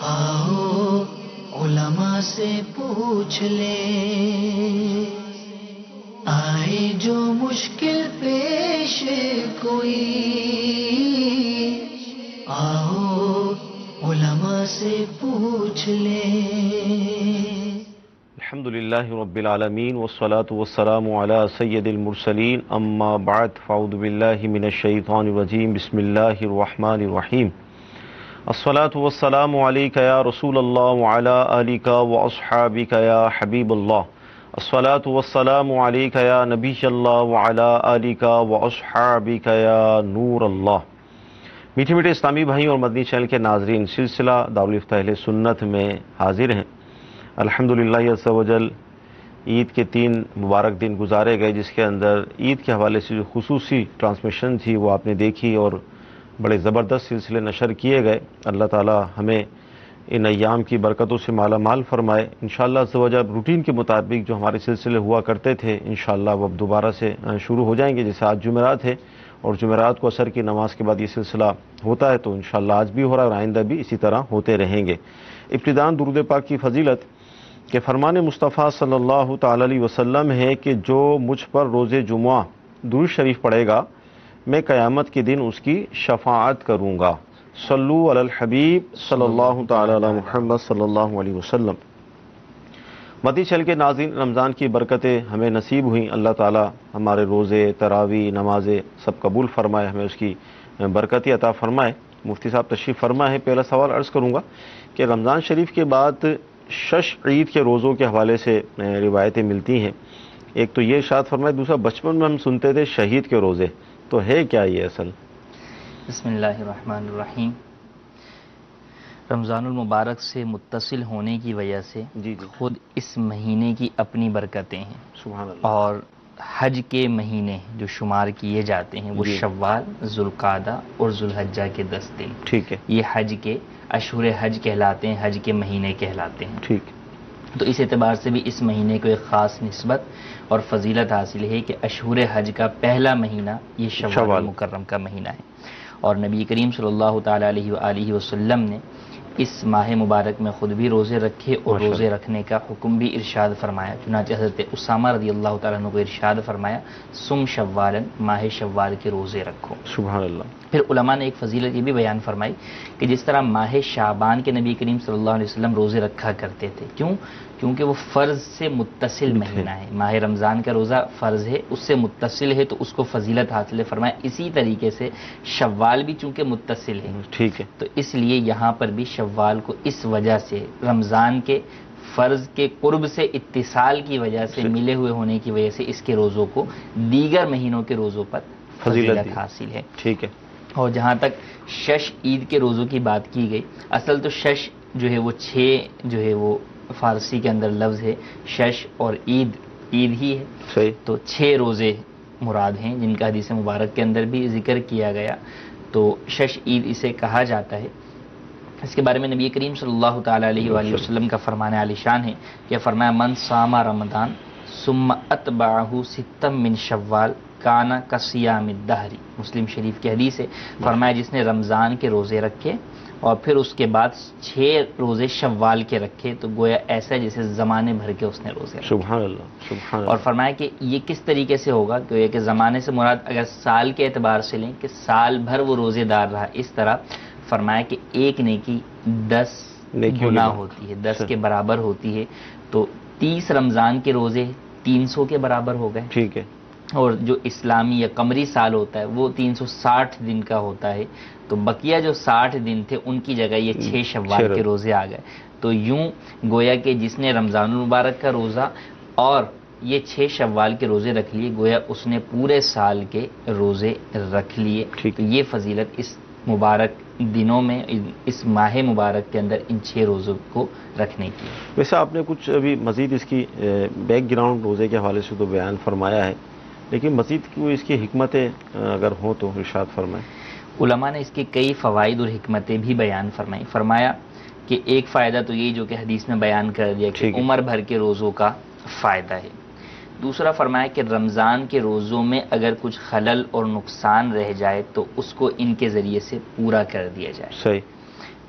آؤ علماء سے پوچھ لیں، آئے جو مشکل پیش کوئی، آؤ علماء سے پوچھ لیں۔ الحمدللہ رب العالمین والصلاة والسلام علی سید المرسلین، اما بعد فاعوذ باللہ من الشیطان الرجیم، بسم اللہ الرحمن الرحیم۔ الصلاة والسلام علیک یا رسول اللہ وعلی آلک واصحابک یا حبیب اللہ۔ الصلاة والسلام علیک یا نبی اللہ وعلی آلک واصحابک یا نور اللہ۔ میٹھے میٹھے اسلامی بھائیوں اور مدنی چینل کے ناظرین، سلسلہ دارالفتہ اہل سنت میں حاضر ہیں۔ الحمدللہ عز و جل عید کے 3 مبارک دن گزارے گئے، جس کے اندر عید کے حوالے سے جو خصوصی ٹرانسمیشن تھی وہ آپ نے دیکھی اور بڑے زبردست سلسلے نشر کیے گئے۔ اللہ تعالی ہمیں ان ایام کی برکتوں سے مالا مال فرمائے۔ انشاءاللہ عز و جل روٹین کے مطابق جو ہمارے سلسلے ہوا کرتے تھے انشاءاللہ وہ اب دوبارہ سے شروع ہو جائیں گے۔ جیسے آج جمعرات ہے اور جمعرات کو عصر کی نماز کے بعد یہ سلسلہ ہوتا ہے، تو انشاءاللہ آج بھی ہو رہا ہے اور آئندہ بھی اسی طرح ہوتے رہیں گے۔ ابتداءً درود پاک کی فضیلت کہ فرمان مصطفیٰ صلی اللہ تعالی علیہ وسلم ہے کہ جو مجھ پر روز جمعہ درود شریف پڑھے گا میں قیامت کے دن اس کی شفاعت کروں گا۔ صلو علی الحبیب صلی اللہ تعالی علی محمد صلی اللہ علیہ وسلم۔ مدنی چینل کے ناظرین، رمضان کی برکتیں ہمیں نصیب ہوئیں۔ اللہ تعالی ہمارے روزے، تراویح، نمازیں سب قبول فرمائے، ہمیں اس کی برکتی عطا فرمائے۔ مفتی صاحب تشریف فرما ہے۔ پہلا سوال عرض کروں گا کہ رمضان شریف کے بعد شش عید کے روزوں کے حوالے سے روایتیں ملتی ہیں۔ ایک تو یہ ارشاد فرمائے، دوسرا بچپن میں ہم سنتے تھے شہید کے روزے، تو ہے کیا یہ اصل؟ بسم اللہ الرحمن الرحیم۔ رمضان المبارک سے متصل ہونے کی وجہ سے خود اس مہینے کی اپنی برکتیں ہیں۔ سبحان اللہ۔ اور حج کے مہینے جو شمار کیے جاتے ہیں وہ شوال، ذوالقعدہ اور ذوالحجہ کے 10 دن، ٹھیک ہے، یہ حج کے اشہر حج کہلاتے ہیں، حج کے مہینے کہلاتے ہیں۔ ٹھیک۔ تو اس اعتبار سے بھی اس مہینے کو ایک خاص نسبت اور فضیلت حاصل ہے کہ اشہر حج کا پہلا مہینہ یہ شوال مکرم کا مہینہ ہے۔ اور نبی کریم صلی اللہ تعالی علیہ وآلہ وسلم نے اس ماہ مبارک میں خود بھی روزے رکھے اور روزے رکھنے کا حکم بھی ارشاد فرمایا۔ چنانچہ حضرت اسامہ رضی اللہ تعالیٰ عنہ کو ارشاد فرمایا، سم شوالاً، ماہ شوال کے روزے رکھو۔ سبحان اللہ۔ پھر علماء نے ایک فضیلت یہ بھی بیان فرمائی کہ جس طرح ماہ شعبان کے نبی کریم صلی اللہ علیہ وسلم روزے رکھا کرتے تھے، کیونکہ وہ فرض سے متصل مہینہ ہے۔ ماہ رمضان کا روزہ فرض ہے، اس سے متصل ہے تو اس کو فضیلت حاصل ہے۔ فرمایا اسی طریقے سے شوال بھی چونکہ متصل ہے، ٹھیک ہے، تو اس لیے یہاں پر بھی شوال کو اس وجہ سے رمضان کے فرض کے قرب سے اتصال کی وجہ سے ملے ہوئے ہونے کی وجہ سے اس کے روزوں کو دیگر مہینوں کے روزوں پر فضیلت حاصل ہے۔ ٹھیک ہے۔ اور جہاں تک شش عید کے روزوں کی بات کی گئی، اصل تو شش جو ہے وہ 6 جو ہے وہ فارسی کے اندر لفظ ہے، شش اور عید ہی ہے، صحیح۔ تو 6 روزے مراد ہیں جن کا حدیث مبارک کے اندر بھی ذکر کیا گیا، تو شش عید اسے کہا جاتا ہے۔ اس کے بارے میں نبی کریم صلی اللہ تعالی علیہ وآلہ وسلم کا فرمان عالی شان ہے کہ فرمایا من صام رمضان ثم اتبعہ ستا من شوال کانا کصیام الدہر، مسلم شریف کی حدیث ہے۔ فرمایا جس نے رمضان کے روزے رکھے اور پھر اس کے بعد 6 روزے شوال کے رکھے تو گویا ایسا جیسے زمانے بھر کے اس نے روزے رکھے۔ سبحان اللہ، سبحان اللہ۔ اور فرمایا کہ یہ کس طریقے سے ہوگا کہ زمانے سے مراد اگر سال کے اعتبار سے لیں کہ سال بھر وہ روزے دار رہا، اس طرح فرمایا کہ ایک نیکی 10 گنا ہوتی ہے، 10 کے برابر ہوتی ہے، تو 30 رمضان کے روزے 300 کے برابر ہو گئے۔ ٹھیک ہے۔ اور جو اسلامی یا قمری سال ہوتا ہے وہ 360 دن کا ہوتا ہے، تو بقیہ جو 60 دن تھے ان کی جگہ یہ 6 شوال کے روزے آ گئے۔ تو یوں گویا کہ جس نے رمضان المبارک کا روزہ اور یہ 6 شوال کے روزے رکھ لیے، گویا اس نے پورے سال کے روزے رکھ لیے۔ تو یہ فضیلت اس مبارک دنوں میں، اس ماہ مبارک کے اندر ان 6 روزوں کو رکھنے کی۔ ویسے آپ نے کچھ ابھی مزید اس کی بیک گراؤنڈ روزے کے حوالے سے تو بیان فرمایا ہے، لیکن مزید اس کی حکمتیں اگر ہوں تو ارشاد فرمائیں۔ علماء نے اس کے کئی فوائد اور حکمتیں بھی بیان فرمائی۔ فرمایا کہ ایک فائدہ تو یہ جو کہ حدیث میں بیان کر دیا کہ عمر بھر کے روزوں کا فائدہ ہے۔ دوسرا فرمایا کہ رمضان کے روزوں میں اگر کچھ خلل اور نقصان رہ جائے تو اس کو ان کے ذریعے سے پورا کر دیا جائے. صحیح.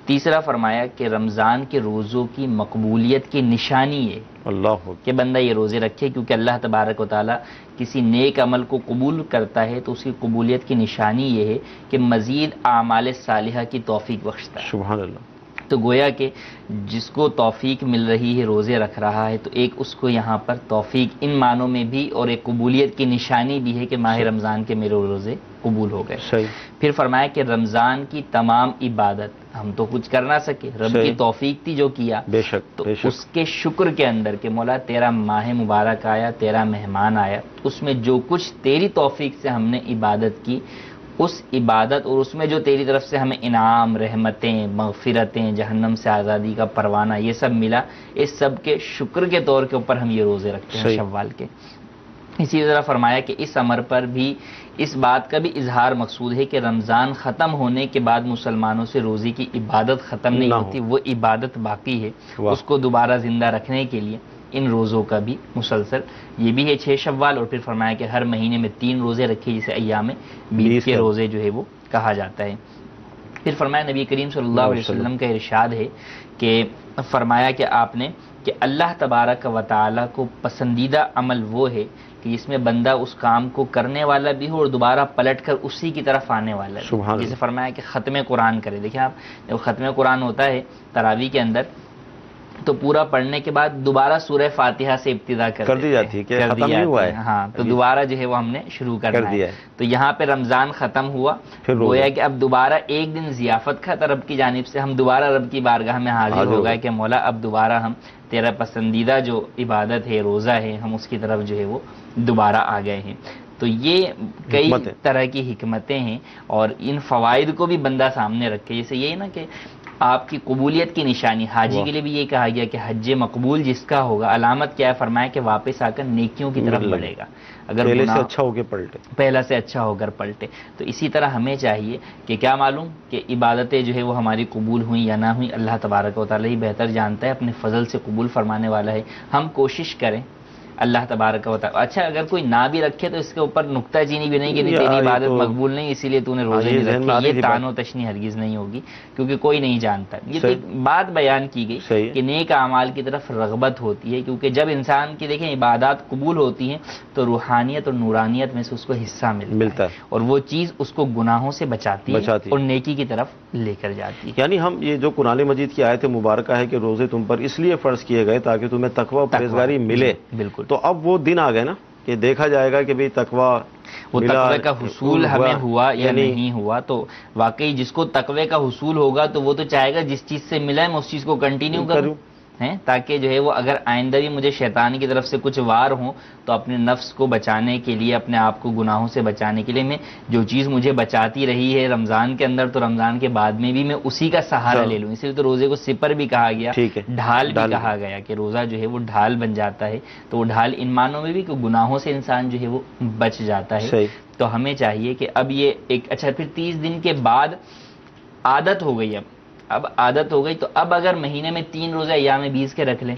تیسرا فرمایا کہ رمضان کے روزوں کی مقبولیت کی نشانی یہ اللہ کہ بندہ یہ روزے رکھے، کیونکہ اللہ تبارک و تعالیٰ کسی نیک عمل کو قبول کرتا ہے تو اس کی قبولیت کی نشانی یہ ہے کہ مزید اعمال صالحہ کی توفیق بخشتا ہے. سبحان اللہ. تو گویا کہ جس کو توفیق مل رہی ہے روزے رکھ رہا ہے تو ایک اس کو یہاں پر توفیق ان معنوں میں بھی اور ایک قبولیت کی نشانی بھی ہے کہ ماہ رمضان کے میرے روزے قبول ہو گئے. صحیح. پھر فرمایا کہ رمضان کی تمام عبادت ہم تو کچھ کر نہ سکے، رب کی توفیق تھی جو کیا، بے شک تو بے شک. اس کے شکر کے اندر کہ مولا تیرا ماہ مبارک آیا، تیرا مہمان آیا، اس میں جو کچھ تیری توفیق سے ہم نے عبادت کی، اس عبادت اور اس میں جو تیری طرف سے ہمیں انعام، رحمتیں، مغفرتیں، جہنم سے آزادی کا پروانہ یہ سب ملا، اس سب کے شکر کے طور کے اوپر ہم یہ روزے رکھتے ہیں شوال کے. اسی طرح فرمایا کہ اس امر پر بھی اس بات کا بھی اظہار مقصود ہے کہ رمضان ختم ہونے کے بعد مسلمانوں سے روزے کی عبادت ختم نہیں ہوتی، وہ عبادت باقی ہے. اس کو دوبارہ زندہ رکھنے کے لیے ان روزوں کا بھی مسلسل یہ بھی ہے 6 شوال، اور پھر فرمایا کہ ہر مہینے میں 3 روزے رکھے جسے ایام بیت کے روزے جو ہے وہ کہا جاتا ہے. پھر فرمایا نبی کریم صلی اللہ علیہ وسلم کا ارشاد ہے کہ فرمایا کہ آپ نے کہ اللہ تبارک و تعالیٰ کو پسندیدہ عمل وہ ہے کہ جس میں بندہ اس کام کو کرنے والا بھی ہو اور دوبارہ پلٹ کر اسی کی طرف آنے والا ہے. جسے فرمایا کہ ختم قرآن کرے. دیکھیں آپ جب ختم قرآن ہوتا ہے تراویح کے اندر تو پورا پڑھنے کے بعد دوبارہ سورہ فاتحہ سے ابتدا کر دی جاتی ہے کہ ختم نہیں ہوا ہے. ہاں تو دوبارہ جو ہے وہ ہم نے شروع کر دیا ہے. تو یہاں پہ رمضان ختم ہوا، گویا کہ اب دوبارہ ایک دن ضیافت کھاتا رب کی جانب سے، ہم دوبارہ رب کی بارگاہ میں حاضر ہو گئے کہ مولا اب دوبارہ ہم تیرا پسندیدہ جو عبادت ہے، روزہ ہے، ہم اس کی طرف جو ہے وہ دوبارہ آ گئے ہیں. تو یہ کئی طرح کی حکمتیں ہیں اور ان فوائد کو بھی بندہ سامنے رکھے. جیسے یہ نا کہ آپ کی قبولیت کی نشانی، حاجی کے لیے بھی یہ کہا گیا کہ حج مقبول جس کا ہوگا، علامت کیا ہے؟ فرمایا کہ واپس آ کر نیکیوں کی طرف بڑھے گا. اگر پہلے سے اچھا ہو کے پلٹے، پہلا سے اچھا ہو کر پلٹے. تو اسی طرح ہمیں چاہیے کہ کیا معلوم کہ عبادتیں جو ہے وہ ہماری قبول ہوئیں یا نہ ہوئیں، اللہ تبارک و تعالیٰ ہی بہتر جانتا ہے، اپنے فضل سے قبول فرمانے والا ہے. ہم کوشش کریں اللہ تبارک و تعالیٰ. اچھا اگر کوئی نہ بھی رکھے تو اس کے اوپر نکتہ چینی بھی نہیں کہ تیری عبادت مقبول نہیں اسی لیے تو نے روزے نہیں رکھے، یہ تان و تشنی ہرگز نہیں ہوگی کیونکہ کوئی نہیں جانتا. یہ تو ایک بات بیان کی گئی کہ نیک اعمال کی طرف رغبت ہوتی ہے، کیونکہ جب انسان کی دیکھیں عبادات قبول ہوتی ہیں تو روحانیت اور نورانیت میں سے اس کو حصہ ملتا ہے اور وہ چیز اس کو گناہوں سے بچاتی ہے اور نیکی کی طرف لے کر جاتی ہے. یعنی ہم یہ جو قرآن مجید کی آیت مبارکہ ہے کہ روزے تم پر اس لیے فرض کیے گئے تاکہ تمہیں تقوی و پرہیزگاری ملے. بالکل. تو اب وہ دن آ گئے نا کہ دیکھا جائے گا کہ بھئی تقوی وہ تقوی کا حصول ہمیں ہوا یا نہیں ہوا. تو واقعی جس کو تقوی کا حصول ہوگا تو وہ تو چاہے گا جس چیز سے ملا ہے میں اس چیز کو کنٹینیو کروں، تاکہ جو ہے وہ اگر آئندہ بھی مجھے شیطان کی طرف سے کچھ وار ہوں تو اپنے نفس کو بچانے کے لیے، اپنے آپ کو گناہوں سے بچانے کے لیے میں جو چیز مجھے بچاتی رہی ہے رمضان کے اندر تو رمضان کے بعد میں بھی میں اسی کا سہارا لے لوں. اسی لیے تو روزے کو سپر بھی کہا گیا، ڈھال بھی کہا گیا کہ روزہ جو ہے وہ ڈھال بن جاتا ہے. تو وہ ڈھال ان معنوں میں بھی کہ گناہوں سے انسان جو ہے وہ بچ جاتا ہے. تو ہمیں چاہیے کہ اب یہ ایک اچھا پھر 30 دن کے بعد عادت ہو گئی، اب عادت ہو گئی تو اب اگر مہینے میں 3 روزہ ایام 20 کے رکھ لیں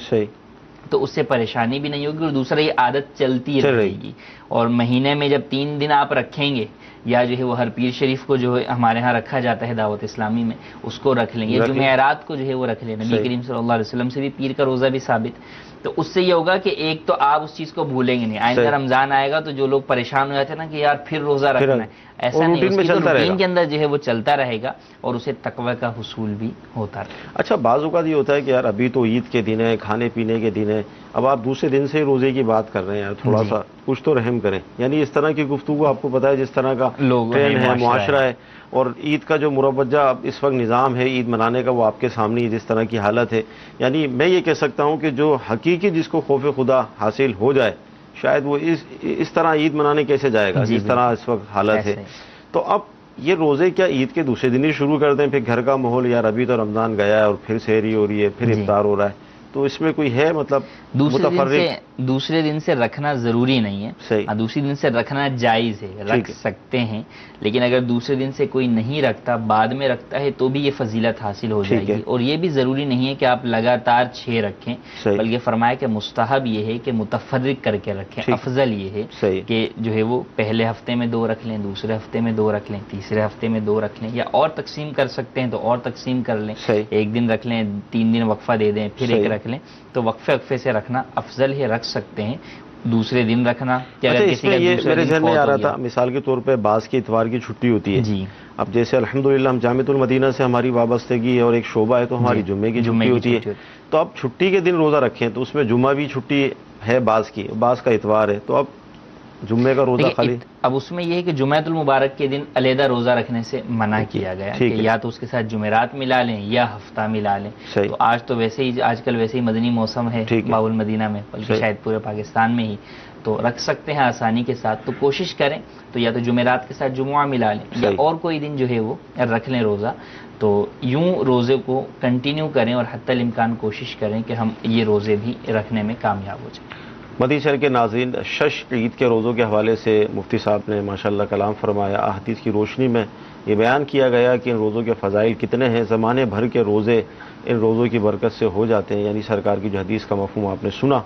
تو اس سے پریشانی بھی نہیں ہوگی اور دوسرا یہ عادت چلتی رہے گی. اور مہینے میں جب 3 دن آپ رکھیں گے یا جو ہے وہ ہر پیر شریف کو جو ہے ہمارے ہاں رکھا جاتا ہے دعوت اسلامی میں اس کو رکھ لیں گے، جمعرات کو جو ہے وہ رکھ لیں. نبی کریم صلی اللہ علیہ وسلم سے بھی پیر کا روزہ بھی ثابت. تو اس سے یہ ہوگا کہ ایک تو آپ اس چیز کو بھولیں گے نہیں، آئندہ رمضان آئے گا تو جو لوگ پریشان ہو جاتے ہیں نا کہ یار پھر روزہ رکھنا ہے، ایسا نہیں، اس کی تو روٹین کے اندر جو ہے وہ چلتا رہے گا اور اسے تقوی کا حصول بھی ہوتا رہے گا. اچھا بعض اوقات یہ ہوتا ہے کہ یار ابھی تو عید کے دن ہے، کھانے پینے کے دن ہے، اب آپ دوسرے دن سے روزے کی بات کر رہے ہیں، یار تھوڑا سا کچھ تو رحم کریں. یعنی اس طرح کی گفتگو آپ کو پتا ہے جس طرح کا ٹرینڈ ہے، معاشرہ ہے، اور عید کا جو مروجہ اس وقت نظام ہے عید منانے کا وہ آپ کے سامنے جس طرح کی حالت ہے. یعنی میں یہ کہہ سکتا ہوں کہ جو حقیقی جس کو خوف خدا حاصل ہو جائے شاید وہ اس طرح عید منانے کیسے جائے گا جس طرح اس وقت حالت ہے. تو اب یہ روزے کیا عید کے دوسرے دن ہی شروع کر دیں؟ پھر گھر کا ماحول، یار ابھی تو رمضان گیا ہے اور پھر سحری ہو رہی ہے، پھر افطار ہو رہا ہے، تو اس میں کوئی ہے مطلب دوسرے دن سے رکھنا ضروری نہیں ہے. صحیح. دوسرے دن سے رکھنا جائز ہے, رکھ سکتے ہیں, لیکن اگر دوسرے دن سے کوئی نہیں رکھتا بعد میں رکھتا ہے تو بھی یہ فضیلت حاصل ہو جائے گی. اور یہ بھی ضروری نہیں ہے کہ آپ لگاتار 6 رکھیں, بلکہ فرمایا کہ مستحب یہ ہے کہ متفرق کر کے رکھیں. افضل یہ ہے کہ جو ہے وہ پہلے ہفتے میں 2 رکھ لیں, دوسرے ہفتے میں 2 رکھ لیں, تیسرے ہفتے میں 2 رکھ لیں, یا اور تقسیم کر سکتے ہیں تو اور تقسیم کر لیں. ایک دن رکھ لیں, 3 دن وقفہ دے دیں, پھر ایک رکھ لیں. تو وقفے سے رکھنا افضل ہے, رکھ سکتے ہیں. دوسرے دن رکھنا کہ اگر کسی کا یہ میرے ذہن میں آ رہا تھا, مثال کے طور پہ بعض کی اتوار کی چھٹی ہوتی ہے جی. اب جیسے الحمدللہ ہم جامعۃ المدینہ سے ہماری وابستگی اور ایک شعبہ ہے تو ہماری جمعے کی چھٹی ہوتی ہے. تو اب چھٹی کے دن روزہ رکھیں تو اس میں جمعہ بھی چھٹی ہے بعض کی, بعض کا اتوار ہے, تو اب جمعے کا روزہ خالی. اب اس میں یہ ہے کہ جمعۃ المبارک کے دن علیحدہ روزہ رکھنے سے منع کیا گیا کہ یا تو اس کے ساتھ جمعرات ملا لیں یا ہفتہ ملا لیں. تو آج تو ویسے ہی آج کل ویسے ہی مدنی موسم ہے باب المدینہ میں, بلکہ شاید پورے پاکستان میں ہی, تو رکھ سکتے ہیں آسانی کے ساتھ. تو کوشش کریں تو یا تو جمعرات کے ساتھ جمعہ ملا لیں یا اور کوئی دن جو ہے وہ رکھ لیں روزہ. تو یوں روزے کو کنٹینیو کریں اور حتی الامکان کوشش کریں کہ ہم یہ روزے بھی رکھنے میں کامیاب ہو جائیں. مدنی چینل کے ناظرین, شش عید کے روزوں کے حوالے سے مفتی صاحب نے ماشاءاللہ کلام فرمایا. احادیث کی روشنی میں یہ بیان کیا گیا کہ ان روزوں کے فضائل کتنے ہیں. زمانے بھر کے روزے ان روزوں کی برکت سے ہو جاتے ہیں, یعنی سرکار کی جو حدیث کا مفہوم آپ نے سنا.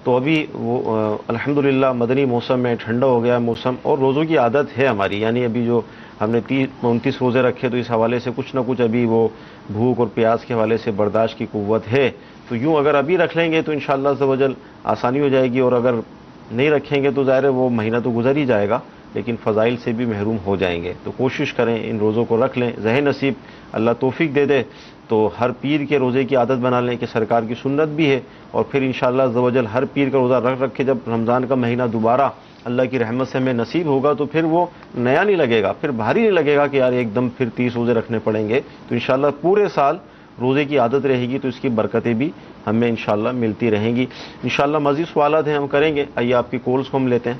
تو ابھی وہ الحمدللہ مدنی موسم میں ٹھنڈا ہو گیا موسم, اور روزوں کی عادت ہے ہماری, یعنی ابھی جو ہم نے 29 روزے رکھے تو اس حوالے سے کچھ نہ کچھ ابھی وہ بھوک اور پیاس کے حوالے سے برداشت کی قوت ہے. تو یوں اگر ابھی رکھ لیں گے تو انشاءاللہ عز و جل آسانی ہو جائے گی, اور اگر نہیں رکھیں گے تو ظاہر ہے وہ مہینہ تو گزر ہی جائے گا لیکن فضائل سے بھی محروم ہو جائیں گے. تو کوشش کریں ان روزوں کو رکھ لیں, ذہن نصیب اللہ توفیق دے دے تو ہر پیر کے روزے کی عادت بنا لیں کہ سرکار کی سنت بھی ہے. اور پھر انشاءاللہ عز و جل ہر پیر کا روزہ رکھ کے جب رمضان کا مہینہ دوبارہ اللہ کی رحمت سے ہمیں نصیب ہوگا تو پھر وہ نیا نہیں لگے گا, پھر بھاری نہیں لگے گا کہ یار ایک دم پھر 30 روزے رکھنے پڑیں گے. تو انشاءاللہ پورے سال روزے کی عادت رہے گی تو اس کی برکتیں بھی ہمیں انشاءاللہ ملتی رہیں گی. انشاءاللہ مزید سوالات ہیں ہم کریں گے. آئیے آپ کی کالز کو ہم لیتے ہیں.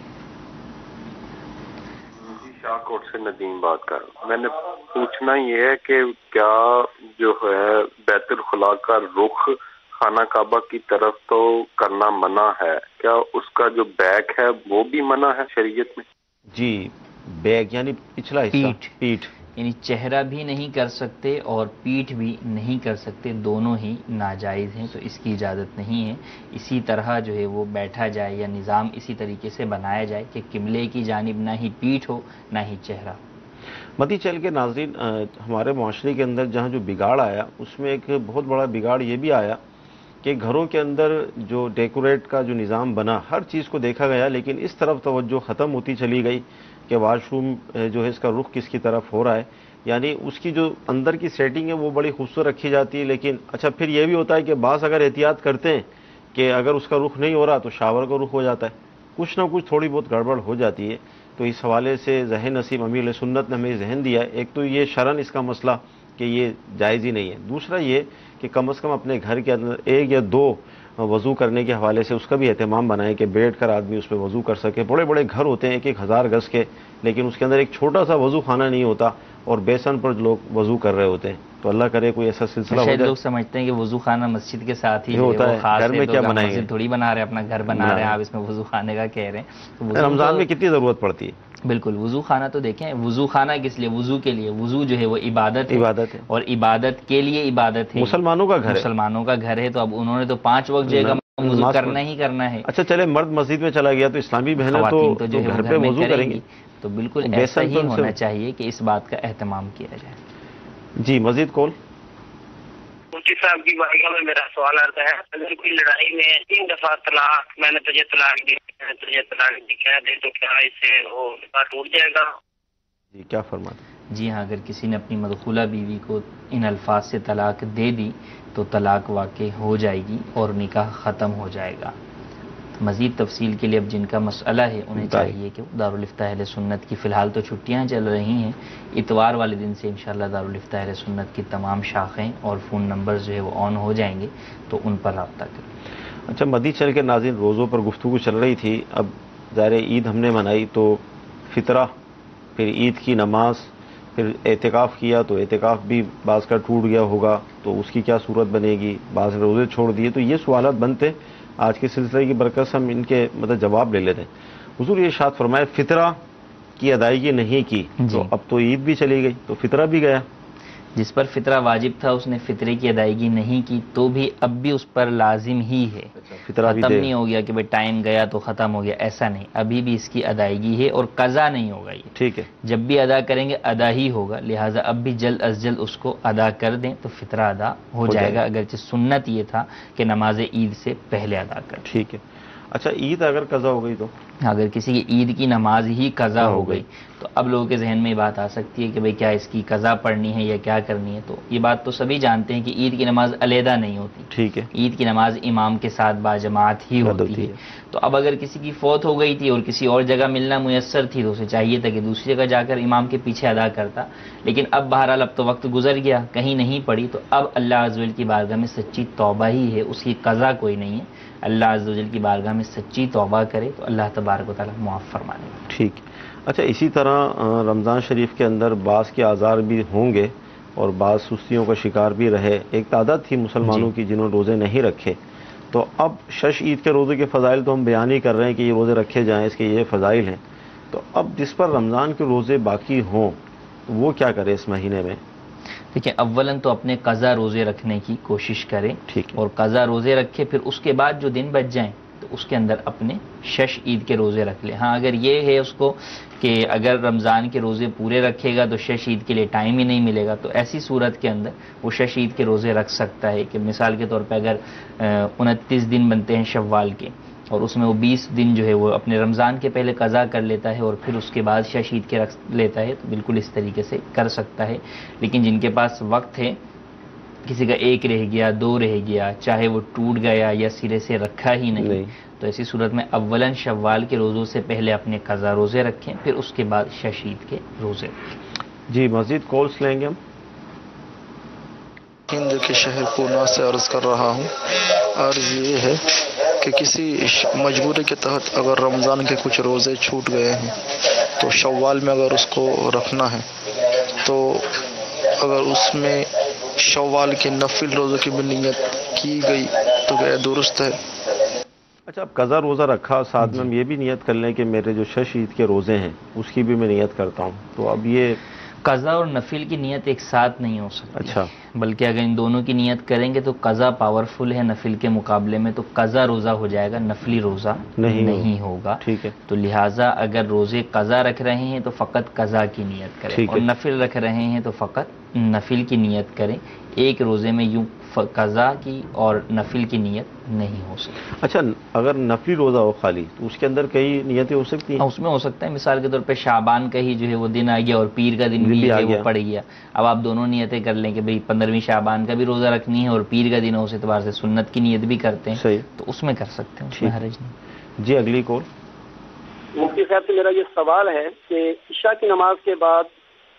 جی, شاہ کوٹ سے ندیم بات کر رہا ہوں. میں نے پوچھنا یہ ہے کہ کیا جو ہے بیت الخلاء کا رخ خانہ کعبہ کی طرف تو کرنا منع ہے, کیا اس کا جو بیک ہے وہ بھی منع ہے شریعت میں؟ جی, بیک یعنی پچھلا حصہ, پیٹھ, یعنی چہرہ بھی نہیں کر سکتے اور پیٹھ بھی نہیں کر سکتے, دونوں ہی ناجائز ہیں, تو اس کی اجازت نہیں ہے. اسی طرح جو ہے وہ بیٹھا جائے یا نظام اسی طریقے سے بنایا جائے کہ قبلے کی جانب نہ ہی پیٹھ ہو نہ ہی چہرہ. مدنی چینل کے ناظرین, ہمارے معاشرے کے اندر جہاں جو بگاڑ آیا اس میں ایک بہت بڑا بگاڑ یہ بھی آیا کہ گھروں کے اندر جو ڈیکوریٹ کا جو نظام بنا ہر چیز کو دیکھا گیا, لیکن اس طرف توجہ ختم ہوتی چلی گئی کہ واش روم جو ہے اس کا رخ کس کی طرف ہو رہا ہے. یعنی اس کی جو اندر کی سیٹنگ ہے وہ بڑی خوبصورت رکھی جاتی ہے, لیکن اچھا پھر یہ بھی ہوتا ہے کہ بعض اگر احتیاط کرتے ہیں کہ اگر اس کا رخ نہیں ہو رہا تو شاور کا رخ ہو جاتا ہے, کچھ نہ کچھ تھوڑی بہت گڑبڑ ہو جاتی ہے. تو اس حوالے سے ذہن نصیب امیر علیہ سنت نے ہمیں ذہن دیا ہے. ایک تو یہ شرعن اس کا مسئلہ کہ یہ جائز ہی نہیں ہے, دوسرا یہ کہ کم از کم اپنے گھر کے اندر 1 یا 2 وضو کرنے کے حوالے سے اس کا بھی اہتمام بنائیں کہ بیٹھ کر آدمی اس پہ وضو کر سکے. بڑے بڑے گھر ہوتے ہیں 1,000 گز کے, لیکن اس کے اندر ایک چھوٹا سا وضو خانہ نہیں ہوتا اور بیسن پر لوگ وضو کر رہے ہوتے ہیں. تو اللہ کرے کوئی ایسا سلسلہ ہو جائے. لوگ سمجھتے ہیں کہ وضو خانہ مسجد کے ساتھ ہی ہوتا ہے, گھر میں کیا بنائیں گے, مسجد تھوڑی بنا رہے ہیں, اپنا گھر بنا رہے ہیں, آپ اس میں وضو خانے کا کہہ رہے ہیں. رمضان میں کتنی ضرورت پڑتی ہے. بالکل, وضو خانہ تو دیکھیں, وضو خانہ کس لیے, وضو کے لیے. وضو جو ہے وہ عبادت ہے اور عبادت کے لیے عبادت ہے. مسلمانوں کا گھر, مسلمانوں کا گھر ہے, تو اب انہوں نے تو 5 وقت جو ہے وضو کرنا ہی کرنا ہے. اچھا چلے مرد مسجد میں چلا گیا تو اسلامی بہنیں تو جو گھر پہ وضو کریں گی, تو بالکل ایسا ہی ہونا چاہیے کہ اس بات کا اہتمام کیا جائے. جی, مزید کال. مفتی صاحب کی بارگاہ میں میرا سوال آتا ہے, اگر کوئی لڑائی میں 3 دفعہ طلاق, میں نے تجھے طلاق دی, تجھے طلاق دی کہہ دے, تو کیا اس سے وہ نکاح ٹوٹ جائے گا؟ جی, کیا فرماتے؟ جی ہاں, اگر کسی نے اپنی مدخولہ بیوی کو ان الفاظ سے طلاق دے دی تو طلاق واقع ہو جائے گی اور نکاح ختم ہو جائے گا. مزید تفصیل کے لیے اب جن کا مسئلہ ہے انہیں چاہیے کہ دارالفتہ اہل سنت کی فی الحال تو چھٹیاں چل رہی ہیں, اتوار والے دن سے انشاءاللہ دارالفتہ اہل سنت کی تمام شاخیں اور فون نمبر جو ہے وہ آن ہو جائیں گے, تو ان پر رابطہ کریں. اچھا, مدنی چینل کے ناظرین, روزوں پر گفتگو چل رہی تھی. اب ظاہر عید ہم نے منائی تو فطرہ, پھر عید کی نماز, پھر اعتکاف کیا تو اعتکاف بھی بعض کا ٹوٹ گیا ہوگا تو اس کی کیا صورت بنے گی، بعض روزے چھوڑ دیے، تو یہ سوالات بنتے آج کے سلسلے کی برکت سے ہم ان کے جواب لے لیتے ہیں۔ حضور یہ ارشاد فرمائے فطرہ کی ادائیگی نہیں کی تو اب تو عید بھی چلی گئی تو فطرہ بھی گیا۔ جس پر فطرہ واجب تھا اس نے فطرے کی ادائیگی نہیں کی تو بھی اب بھی اس پر لازم ہی ہے، فطرہ بھی ختم نہیں ہو گیا کہ بھئی ٹائم گیا تو ختم ہو گیا، ایسا نہیں، ابھی بھی اس کی ادائیگی ہے اور قضا نہیں ہوگا یہ، ٹھیک ہے، جب بھی ادا کریں گے ادا ہی ہوگا، لہٰذا اب بھی جلد از جلد اس کو ادا کر دیں تو فطرہ ادا ہو جائے گا، اگرچہ سنت یہ تھا کہ نماز عید سے پہلے ادا کر دیں۔ ٹھیک ہے۔ اچھا عید اگر قضا ہو گئی تو اگر کسی کی عید کی نماز ہی قضا ہو گئی تو اب لوگوں کے ذہن میں یہ بات آ سکتی ہے کہ بھئی کیا اس کی قضا پڑھنی ہے یا کیا کرنی ہے، تو یہ بات تو سبھی جانتے ہیں کہ عید کی نماز علیحدہ نہیں ہوتی، ٹھیک ہے، عید کی نماز امام کے ساتھ باجماعت ہی ہوتی ہے۔ تو اب اگر کسی کی فوت ہو گئی تھی اور کسی اور جگہ ملنا میسر تھی تو اسے چاہیے تھا کہ دوسری جگہ جا کر امام کے پیچھے ادا کرتا، لیکن اب بہرحال اب تو وقت گزر گیا، کہیں نہیں پڑی، تو اب اللہ عز و جل کی بارگاہ میں سچی توبہ ہی ہے، اس کی قضا کوئی نہیں ہے، اللہ عز و جل کی بارگاہ میں سچی توبہ کرے تو اللہ تبارک و تعالیٰ معاف فرمانے گا۔ ٹھیک۔ اچھا اسی طرح رمضان شریف کے اندر بعض کے آزار بھی ہوں گے اور بعض سستیوں کا شکار بھی رہے، ایک تعداد تھی مسلمانوں کی جنہوں نے روزے نہیں رکھے، تو اب شش عید کے روزے کے فضائل تو ہم بیان ہی کر رہے ہیں کہ یہ روزے رکھے جائیں، اس کے یہ فضائل ہیں، تو اب جس پر رمضان کے روزے باقی ہوں وہ کیا کرے اس مہینے میں؟ دیکھیں اولاً تو اپنے قضا روزے رکھنے کی کوشش کریں، ٹھیک ہے، اور قضا روزے رکھے، پھر اس کے بعد جو دن بچ جائیں تو اس کے اندر اپنے شش عید کے روزے رکھ لیں۔ ہاں اگر یہ ہے اس کو کہ اگر رمضان کے روزے پورے رکھے گا تو شش عید کے لیے ٹائم ہی نہیں ملے گا، تو ایسی صورت کے اندر وہ شش عید کے روزے رکھ سکتا ہے کہ مثال کے طور پہ اگر 29 دن بنتے ہیں شوال کے اور اس میں وہ 20 دن جو ہے وہ اپنے رمضان کے پہلے قضا کر لیتا ہے اور پھر اس کے بعد شش عید کے رکھ لیتا ہے تو بالکل اس طریقے سے کر سکتا ہے۔ لیکن جن کے پاس وقت ہے، کسی کا 1 رہ گیا 2 رہ گیا، چاہے وہ ٹوٹ گیا یا سرے سے رکھا ہی نہیں، تو ایسی صورت میں اولاً شوال کے روزوں سے پہلے اپنے قضا روزے رکھیں، پھر اس کے بعد شش عید کے روزے رکھیں۔ جی مزید کالس لیں گے ہم۔ ہند کے شہر پونا سے عرض کر رہا ہوں، عرض یہ ہے کہ کسی مجبوری کے تحت اگر رمضان کے کچھ روزے چھوٹ گئے ہیں تو شوال میں اگر اس کو رکھنا ہے تو اگر اس میں شوال کے نفل روزوں کی بھی نیت کی گئی تو کیا درست ہے؟ اچھا اب قضا روزہ رکھا، ساتھ میں ہم یہ بھی نیت کر لیں کہ میرے جو شش عید کے روزے ہیں اس کی بھی میں نیت کرتا ہوں، تو اب یہ قضا اور نفل کی نیت ایک ساتھ نہیں ہو سکتی، اچھا بلکہ اگر ان دونوں کی نیت کریں گے تو قضا پاورفل ہے نفل کے مقابلے میں، تو قضا روزہ ہو جائے گا، نفلی روزہ نہیں ہوگا۔ ٹھیک ہے، تو لہٰذا اگر روزے قضا رکھ رہے ہیں تو فقط قضا کی نیت کریں، اور نفل رکھ رہے ہیں تو فقط نفل کی نیت کریں، ایک روزے میں یوں قضا کی اور نفل کی نیت نہیں ہو سکتی۔ اچھا اگر نفلی روزہ ہو خالی تو اس کے اندر کئی نیتیں ہو سکتی ہیں؟ اس میں ہو سکتا ہے مثال کے طور پہ شعبان کا ہی جو ہے وہ دن آ گیا اور پیر کا دن بھی ہے وہ پڑ گیا، اب آپ دونوں نیتیں کر لیں کہ بھئی 15ویں شعبان کا بھی روزہ رکھنی ہے اور پیر کا دن اس اعتبار سے سنت کی نیت بھی کرتے ہیں، صحیح، تو اس میں کر سکتے ہیں، اس میں حرج نہیں۔ جی اگلی کال۔ مفتی صاحب سے میرا یہ سوال ہے کہ عشاء کی نماز کے بعد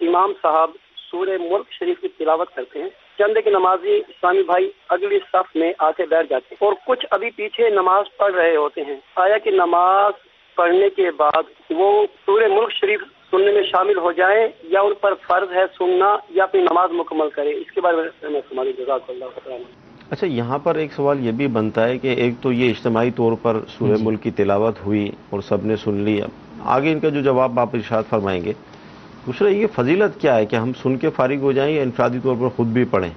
امام صاحب سورہ ملک شریف کی تلاوت کرتے ہیں، چند کے نمازی اسلامی بھائی اگلی صف میں آ کے بیٹھ جاتے ہیں اور کچھ ابھی پیچھے نماز پڑھ رہے ہوتے ہیں، آیا کہ نماز پڑھنے کے بعد وہ سورہ ملک شریف سننے میں شامل ہو جائیں یا ان پر فرض ہے سننا یا اپنی نماز مکمل کریں؟ اس کے بارے میں سمجھ جزاک اللہ خیر۔ اچھا یہاں پر ایک سوال یہ بھی بنتا ہے کہ ایک تو یہ اجتماعی طور پر سورہ ملک کی تلاوت ہوئی اور سب نے سن لی، آگے ان کا جو جواب آپ ارشاد فرمائیں گے، دوسرا یہ فضیلت کیا ہے کہ ہم سن کے فارغ ہو جائیں یا انفرادی طور پر خود بھی پڑھیں؟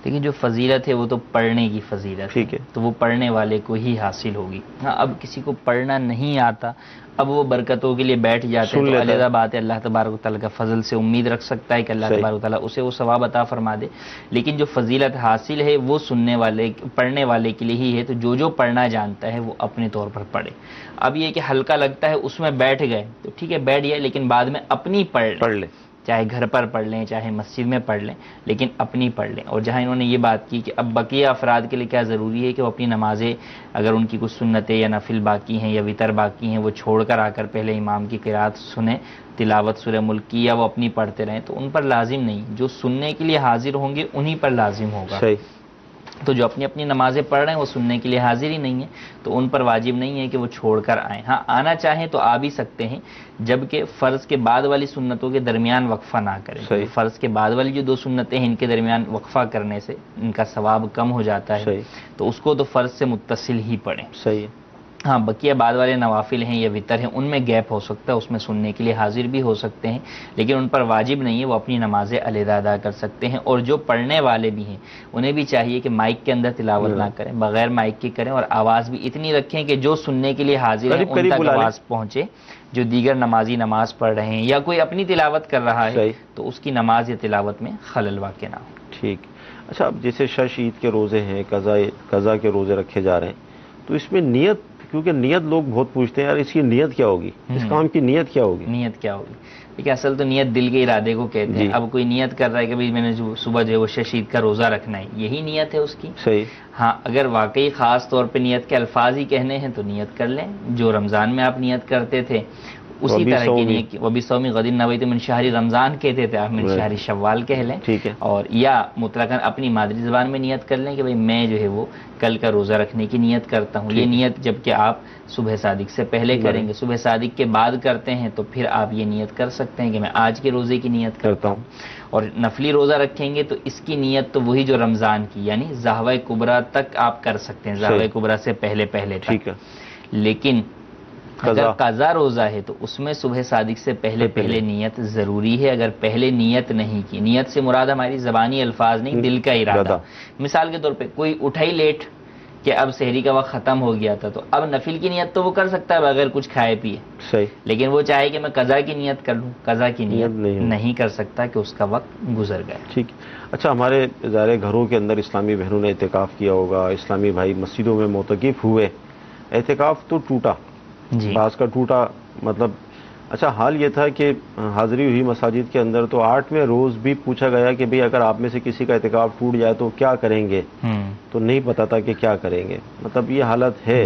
لیکن جو فضیلت ہے وہ تو پڑھنے کی فضیلت ٹھیک ہے، تو وہ پڑھنے والے کو ہی حاصل ہوگی۔ ہاں اب کسی کو پڑھنا نہیں آتا، اب وہ برکتوں کے لیے بیٹھ جاتے ہیں تو علیحدہ بات ہے، اللہ تبارک و تعالیٰ کا فضل سے امید رکھ سکتا ہے کہ اللہ تبارک و تعالیٰ اسے وہ ثواب عطا فرما دے، لیکن جو فضیلت حاصل ہے وہ سننے والے پڑھنے والے کے لیے ہی ہے، تو جو پڑھنا جانتا ہے وہ اپنے طور پر پڑھے۔ اب یہ کہ ہلکا لگتا ہے اس میں بیٹھ گئے تو ٹھیک ہے بیٹھ گئے، لیکن بعد میں اپنی پڑھ لیں، چاہے گھر پر پڑھ لیں چاہے مسجد میں پڑھ لیں، لیکن اپنی پڑھ لیں۔ اور جہاں انہوں نے یہ بات کی کہ اب بقیہ افراد کے لیے کیا ضروری ہے کہ وہ اپنی نمازیں اگر ان کی کچھ سنتیں یا نفل باقی ہیں یا وتر باقی ہیں وہ چھوڑ کر آ کر پہلے امام کی قرات سنیں، تلاوت سورہ ملک کی، یا وہ اپنی پڑھتے رہیں، تو ان پر لازم نہیں، جو سننے کے لیے حاضر ہوں گے انہی پر لازم ہوگا۔ تو جو اپنی اپنی نمازیں پڑھ رہے ہیں وہ سننے کے لیے حاضر ہی نہیں ہے، تو ان پر واجب نہیں ہے کہ وہ چھوڑ کر آئیں. ہاں آنا چاہیں تو آ بھی سکتے ہیں، جبکہ فرض کے بعد والی سنتوں کے درمیان وقفہ نہ کریں. فرض کے بعد والی جو 2 سنتیں ہیں ان کے درمیان وقفہ کرنے سے ان کا ثواب کم ہو جاتا ہے، تو اس کو تو فرض سے متصل ہی پڑھیں. صحیح. ہاں بقیہ بعد والے نوافل ہیں یا وطر ہیں ان میں گیپ ہو سکتا ہے، اس میں سننے کے لیے حاضر بھی ہو سکتے ہیں، لیکن ان پر واجب نہیں ہے، وہ اپنی نمازیں علیحدہ ادا کر سکتے ہیں. اور جو پڑھنے والے بھی ہیں انہیں بھی چاہیے کہ مائک کے اندر تلاوت نہ کریں، بغیر مائک کے کریں، اور آواز بھی اتنی رکھیں کہ جو سننے کے لیے حاضر ہیں ان تک آواز پہنچے. جو دیگر نمازی نماز پڑھ رہے ہیں یا کوئی اپنی تلاوت کر رہا ہے تو اس کی نماز یا تلاوت میں خلل واقع نہ ہو. ٹھیک. اچھا، اب جیسے شش عید کے روزے ہیں، قضا کے روزے رکھے جا رہے ہیں، تو اس میں نیت، کیونکہ نیت لوگ بہت پوچھتے ہیں یار اس کی نیت کیا ہوگی، اس کام کی نیت کیا ہوگی؟ نیت کیا ہوگی؟ دیکھیں اصل تو نیت دل کے ارادے کو کہتے ہیں. اب کوئی نیت کر رہا ہے کہ بھئی میں نے صبح جو ہے وہ شش عید کا روزہ رکھنا ہے، یہی نیت ہے اس کی. صحیح. ہاں اگر واقعی خاص طور پہ نیت کے الفاظ ہی کہنے ہیں تو نیت کر لیں، جو رمضان میں آپ نیت کرتے تھے اسی طرح کی نیت. وبی صومی غد نویت من شہر رمضان کہتے تھے، آپ من شہر شوال کہہ لیں. ٹھیک ہے. اور یا مطلقاً اپنی مادری زبان میں نیت کر لیں کہ بھئی میں جو ہے وہ کل کا روزہ رکھنے کی نیت کرتا ہوں. یہ نیت جبکہ آپ صبح صادق سے پہلے کریں گے، صبح صادق کے بعد کرتے ہیں تو پھر آپ یہ نیت کر سکتے ہیں کہ میں آج کے روزے کی نیت کرتا ہوں. اور نفلی روزہ رکھیں گے تو اس کی نیت تو وہی جو رمضان کی، یعنی ظہوہ کبریٰ تک آپ کر سکتے ہیں، ظہوہ کبریٰ سے پہلے تک. لیکن اگر قضا روزہ ہے تو اس میں صبح صادق سے پہلے نیت ضروری ہے. اگر پہلے نیت نہیں کی، نیت سے مراد ہماری زبانی الفاظ نہیں، دل کا ارادہ. مثال کے طور پہ کوئی اٹھا ہی لیٹ کہ اب سحری کا وقت ختم ہو گیا تھا، تو اب نفل کی نیت تو وہ کر سکتا ہے بغیر کچھ کھائے پیے. صحیح. لیکن وہ چاہے کہ میں قضا کی نیت کر لوں، قضا کی نیت نہیں کر سکتا کہ اس کا وقت گزر گیا. ٹھیک. اچھا، ہمارے ظاہر گھروں کے اندر اسلامی بہنوں نے اعتکاف کیا ہوگا، اسلامی بھائی مسجدوں میں معتکف ہوئے، اعتکاف تو ٹوٹا، بعض کا ٹوٹا، مطلب اچھا حال یہ تھا کہ حاضری ہوئی مساجد کے اندر تو 8ویں روز بھی پوچھا گیا کہ بھئی اگر آپ میں سے کسی کا اعتکاف ٹوٹ جائے تو کیا کریں گے؟ تو نہیں پتا تھا کہ کیا کریں گے. مطلب یہ حالت ہے.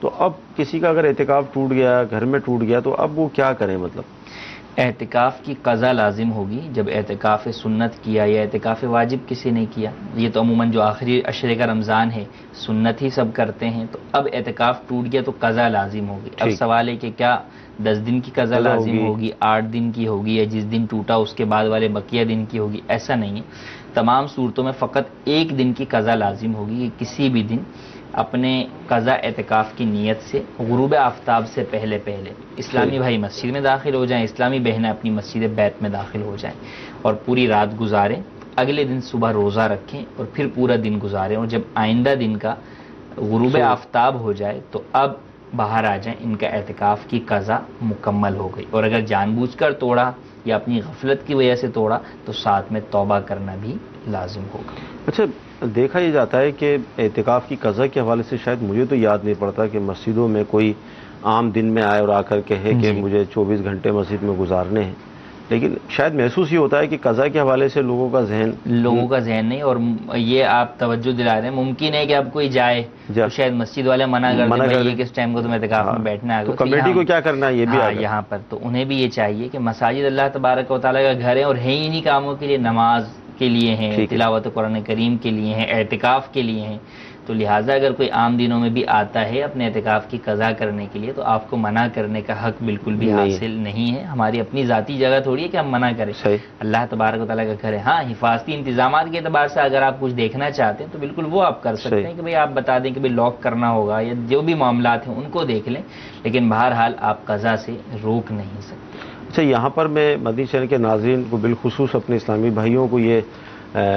تو اب کسی کا اگر اعتکاف ٹوٹ گیا، گھر میں ٹوٹ گیا، تو اب وہ کیا کریں؟ مطلب اعتکاف کی قضا لازم ہوگی جب اعتکاف سنت کیا یا اعتکاف واجب کسی نے کیا. یہ تو عموماً جو آخری عشرے کا رمضان ہے سنت ہی سب کرتے ہیں، تو اب اعتکاف ٹوٹ گیا تو قضا لازم ہوگی. اب سوال ہے کہ کیا 10 دن کی قضا لازم ہوگی، 8 دن کی ہوگی، یا جس دن ٹوٹا اس کے بعد والے بقیہ دن کی ہوگی؟ ایسا نہیں ہے. تمام صورتوں میں فقط 1 دن کی قضا لازم ہوگی کہ کسی بھی دن اپنے قضا اعتکاف کی نیت سے غروب آفتاب سے پہلے اسلامی بھائی مسجد میں داخل ہو جائیں، اسلامی بہنیں اپنی مسجد بیت میں داخل ہو جائیں اور پوری رات گزاریں. اگلے دن صبح روزہ رکھیں اور پھر پورا دن گزاریں، اور جب آئندہ دن کا غروب آفتاب ہو جائے تو اب باہر آ جائیں. ان کا اعتکاف کی قضا مکمل ہو گئی. اور اگر جان بوجھ کر توڑا یا اپنی غفلت کی وجہ سے توڑا تو ساتھ میں توبہ کرنا بھی لازم ہوگا. اچھا، دیکھا یہ جاتا ہے کہ اعتکاف کی قضا کے حوالے سے شاید مجھے تو یاد نہیں پڑتا کہ مسجدوں میں کوئی عام دن میں آئے اور آ کر کہے کہ مجھے 24 گھنٹے مسجد میں گزارنے ہیں، لیکن شاید محسوس ہی ہوتا ہے کہ قضا کے حوالے سے لوگوں کا ذہن نہیں. اور یہ آپ توجہ دلا رہے ہیں، ممکن ہے کہ اب کوئی جائے تو شاید مسجد والے منع کر دیں کہ اس ٹائم کو تم اعتکاف میں بیٹھنا ہے، تو کمیٹی کو کیا کرنا ہے یہ بھی یہاں پر. تو انہیں بھی یہ چاہیے کہ مساجد اللہ تبارک و تعالیٰ کا گھر ہے اور ہیں انہی کاموں کے لیے، نماز کے لیے ہیں، تلاوت قرآن کریم کے لیے ہیں، اعتکاف کے لیے ہیں. تو لہٰذا اگر کوئی عام دنوں میں بھی آتا ہے اپنے اعتکاف کی قضا کرنے کے لیے تو آپ کو منع کرنے کا حق بالکل بھی حاصل نہیں ہے. ہماری اپنی ذاتی جگہ تھوڑی ہے کہ ہم منع کریں، اللہ تبارک و تعالیٰ کا گھر ہے. ہاں حفاظتی انتظامات کے اعتبار سے اگر آپ کچھ دیکھنا چاہتے ہیں تو بالکل وہ آپ کر سکتے ہیں کہ بھئی آپ بتا دیں کہ بھئی لاک کرنا ہوگا یا جو بھی معاملات ہیں ان کو دیکھ لیں، لیکن بہرحال آپ قضا سے روک نہیں سکتے. اچھا، یہاں پر میں مدنی چینل کے ناظرین کو بالخصوص اپنے اسلامی بھائیوں کو یہ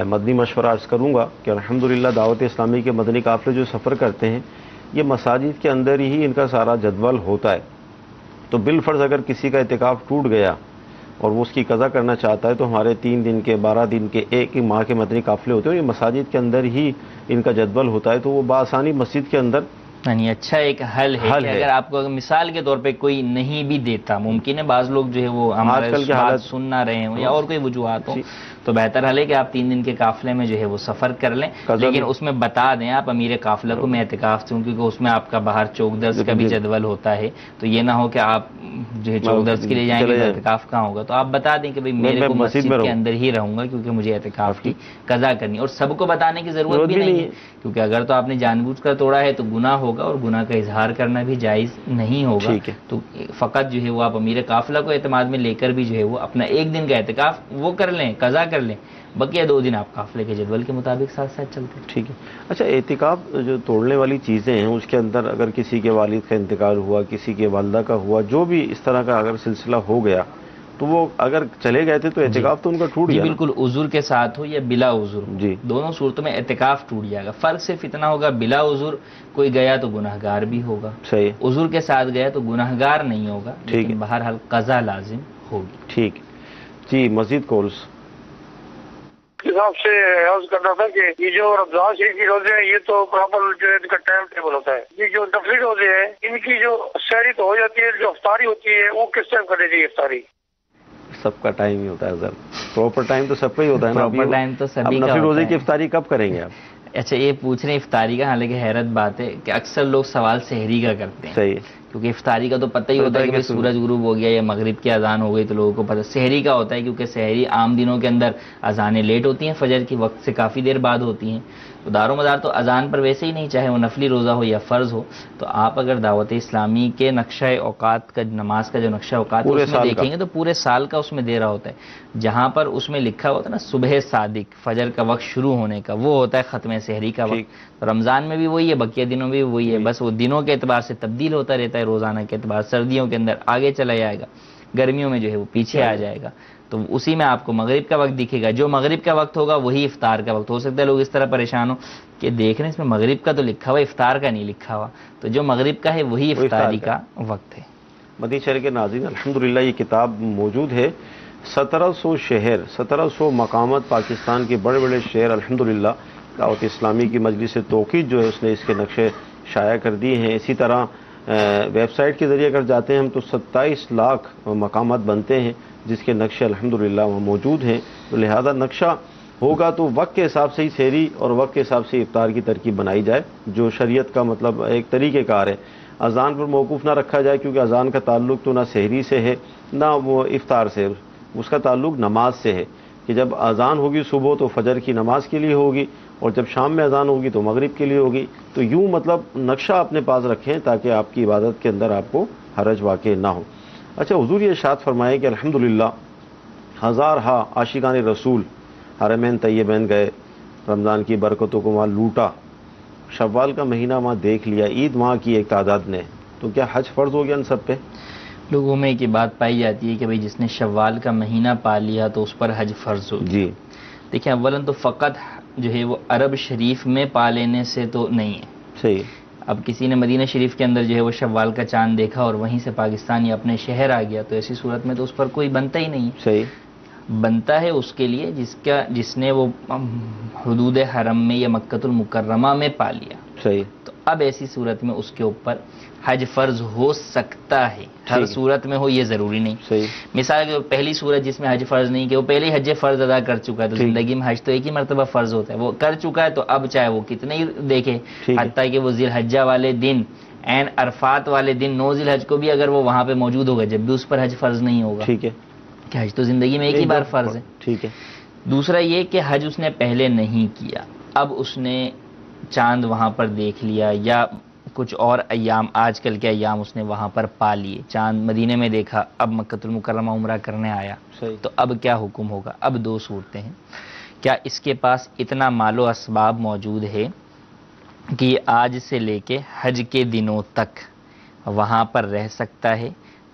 مدنی مشورہ عرض کروں گا کہ الحمدللہ دعوت اسلامی کے مدنی قافلے جو سفر کرتے ہیں یہ مساجد کے اندر ہی ان کا سارا جدول ہوتا ہے. تو بالفرض اگر کسی کا اعتکاف ٹوٹ گیا اور وہ اس کی قضا کرنا چاہتا ہے تو ہمارے 3 دن کے 12 دن کے 1 ماہ کے مدنی قافلے ہوتے ہیں، یہ مساجد کے اندر ہی ان کا جدول ہوتا ہے، تو وہ بآسانی مسجد کے اندر یعنی اچھا ایک حل ہے کہ اگر آپ کو مثال کے طور پہ کوئی نہیں بھی دیتا، ممکن ہے بعض لوگ جو ہے وہ ہمارے بات سن نہ رہے ہوں یا اور کوئی وجوہات ہوں، تو تو بہتر حل ہے کہ آپ 3 دن کے قافلے میں جو ہے وہ سفر کر لیں، لیکن اس میں بتا دیں آپ امیر قافلہ کو میں اعتکاف سے ہوں، کیونکہ اس میں آپ کا باہر چوک درس کا بھی جدول ہوتا ہے، تو یہ نہ ہو کہ آپ جو ہے چوک درس کے لیے جائیں گے تو اعتکاف کہاں ہوگا. تو آپ بتا دیں کہ بھئی میرے کو مسجد کے اندر ہی رہوں گا کیونکہ مجھے اعتکاف کی قضا کرنی. اور سب کو بتانے کی ضرورت بھی نہیں ہے، کیونکہ اگر تو آپ نے جان بوجھ کر توڑا ہے تو گناہ ہوگا، اور گناہ کا اظہار کرنا بھی جائز نہیں ہوگا. تو فقط جو ہے وہ آپ امیر قافلہ کو اعتماد میں لے کر بھی جو ہے وہ اپنا 1 دن کا اعتکاف وہ کر لیں، قضا کر لیں، بقیہ 2 دن آپ قافلے کے جدول کے مطابق ساتھ ساتھ چلتے ہیں. ٹھیک ہے. اچھا، اعتکاف جو توڑنے والی چیزیں ہیں اس کے اندر اگر کسی کے والد کا انتقال ہوا، کسی کے والدہ کا ہوا، جو بھی اس طرح کا اگر سلسلہ ہو گیا تو وہ اگر چلے گئے تھے تو اعتکاف تو ان کا ٹوٹ گیا. بالکل، عذر کے ساتھ ہو یا بلا عذر، جی دونوں صورتوں میں اعتکاف ٹوٹ جائے گا. فرق صرف اتنا ہوگا، بلا عذر کوئی گیا تو گناہگار بھی ہوگا، صحیح. عذر کے ساتھ گیا تو گناہگار نہیں ہوگا، لیکن بہرحال قضا لازم ہوگی. ٹھیک جی. مزید کالز آپ سے عرض کرنا تھا کہ یہ جو رمضان شریف کی روزے ہیں یہ تو پراپر جو ان کا ٹائم ٹیبل ہوتا ہے. یہ جو نفلی روزے ہیں ان کی جو سحری تو ہو جاتی ہے، جو افطاری ہوتی ہے وہ کس ٹائم کرنی چاہیے؟ افطاری سب کا ٹائم ہی ہوتا ہے سر، پراپر ٹائم تو سب کا ہی ہوتا ہے نا. پراپر ٹائم تو سبھی کا نفلی روزے ہوتا کی ہے. افطاری کب کریں گے آپ؟ اچھا، یہ پوچھ رہے ہیں افطاری کا، حالانکہ حیرت بات ہے کہ اکثر لوگ سوال سحری کا کرتے ہیں. صحیح. کیونکہ افطاری کا تو پتہ ہی ہوتا ہے کہ سورج غروب ہو گیا یا مغرب کی اذان ہو گئی تو لوگوں کو پتہ. سحری کا ہوتا ہے کیونکہ سحری عام دنوں کے اندر اذانیں لیٹ ہوتی ہیں، فجر کی وقت سے کافی دیر بعد ہوتی ہیں، تو دار و مدار تو اذان پر ویسے ہی نہیں، چاہے وہ نفلی روزہ ہو یا فرض ہو. تو آپ اگر دعوت اسلامی کے نقشہ اوقات کا، نماز کا جو نقشہ اوقات اس میں دیکھیں گے تو پورے سال کا اس میں دے رہا ہوتا ہے. جہاں پر اس میں لکھا ہوتا ہے نا صبح صادق، فجر کا وقت شروع ہونے کا، وہ ہوتا ہے ختم سحری کا وقت. رمضان میں بھی وہی ہے، بقیہ دنوں میں بھی وہی ہے، بس وہ دنوں کے اعتبار سے تبدیل ہوتا رہتا ہے، روزانہ کے اعتبار. سردیوں کے اندر آگے چلا جائے گا، گرمیوں میں جو ہے وہ پیچھے آ جائے گا. تو اسی میں آپ کو مغرب کا وقت دکھے گا، جو مغرب کا وقت ہوگا وہی افطار کا وقت. ہو سکتا ہے لوگ اس طرح پریشان ہو کہ دیکھ رہے ہیں اس میں مغرب کا تو لکھا ہوا، افطار کا نہیں لکھا ہوا، تو جو مغرب کا ہے وہی افطاری کا وقت ہے. مدینہ شہر کے ناظرین، الحمدللہ یہ کتاب موجود ہے. 1700 شہر، 1700 مقامات پاکستان کے بڑے بڑے شہر الحمدللہ دعوت اسلامی کی مجلس توقید جو ہے اس نے اس کے نقشے شائع کر دیے ہیں. اسی طرح ویب سائٹ کے ذریعے اگر جاتے ہیں ہم تو 27 لاکھ مقامات بنتے ہیں جس کے نقشے الحمدللہ وہاں موجود ہیں. تو لہذا نقشہ ہوگا تو وقت کے حساب سے ہی سحری اور وقت کے حساب سے افطار کی ترکیب بنائی جائے، جو شریعت کا مطلب ایک طریقہ کار ہے. اذان پر موقوف نہ رکھا جائے، کیونکہ اذان کا تعلق تو نہ سحری سے ہے نہ وہ افطار سے، اس کا تعلق نماز سے ہے کہ جب اذان ہوگی صبح تو فجر کی نماز کے لیے ہوگی، اور جب شام میں اذان ہوگی تو مغرب کے لیے ہوگی. تو یوں مطلب نقشہ اپنے پاس رکھیں تاکہ آپ کی عبادت کے اندر آپ کو حرج واقع نہ ہو. اچھا، حضور یہ ارشاد فرمائے کہ الحمدللہ ہزارہا عاشقان رسول حرمین طیبین گئے، رمضان کی برکتوں کو وہاں لوٹا، شوال کا مہینہ وہاں دیکھ لیا، عید وہاں کی ایک تعداد نے، تو کیا حج فرض ہو گیا ان سب پہ؟ لوگوں میں ایک بات پائی جاتی ہے کہ بھئی جس نے شوال کا مہینہ پا لیا تو اس پر حج فرض ہو. جی دیکھیں، اولاً تو فقط جو ہے وہ عرب شریف میں پا لینے سے تو نہیں ہے. صحیح. اب کسی نے مدینہ شریف کے اندر جو ہے وہ شوال کا چاند دیکھا اور وہیں سے پاکستان یا اپنے شہر آ گیا تو ایسی صورت میں تو اس پر کوئی بنتا ہی نہیں. صحیح. بنتا ہے اس کے لیے جس نے وہ حدود حرم میں یا مکۃ المکرمہ میں پا لیا. صحیح. تو اب ایسی صورت میں اس کے اوپر حج فرض ہو سکتا ہے، ہر صورت میں ہو یہ ضروری نہیں. صحیح. مثال کہ پہلی صورت جس میں حج فرض نہیں کہ وہ پہلے ہی حج فرض ادا کر چکا ہے تو زندگی میں حج تو ایک ہی مرتبہ فرض ہوتا ہے، وہ کر چکا ہے تو اب چاہے وہ کتنے ہی دیکھے، حتیٰ کہ وہ ذی الحجہ والے دن، عین عرفات والے دن 9 ذی الحج کو بھی اگر وہ وہاں پہ موجود ہوگا جب بھی اس پر حج فرض نہیں ہوگا. ٹھیک ہے. کہ حج تو زندگی میں ایک ہی بار فرض ہے. ٹھیک ہے. دوسرا یہ کہ حج اس نے پہلے نہیں کیا، اب اس نے چاند وہاں پر دیکھ لیا یا کچھ اور ایام، آج کل کے ایام اس نے وہاں پر پا لیے، چاند مدینے میں دیکھا، اب مکۃ المکرمہ عمرہ کرنے آیا. تو اب کیا حکم ہوگا؟ اب 2 صورتیں ہیں. کیا اس کے پاس اتنا مال و اسباب موجود ہے کہ یہ آج سے لے کے حج کے دنوں تک وہاں پر رہ سکتا ہے،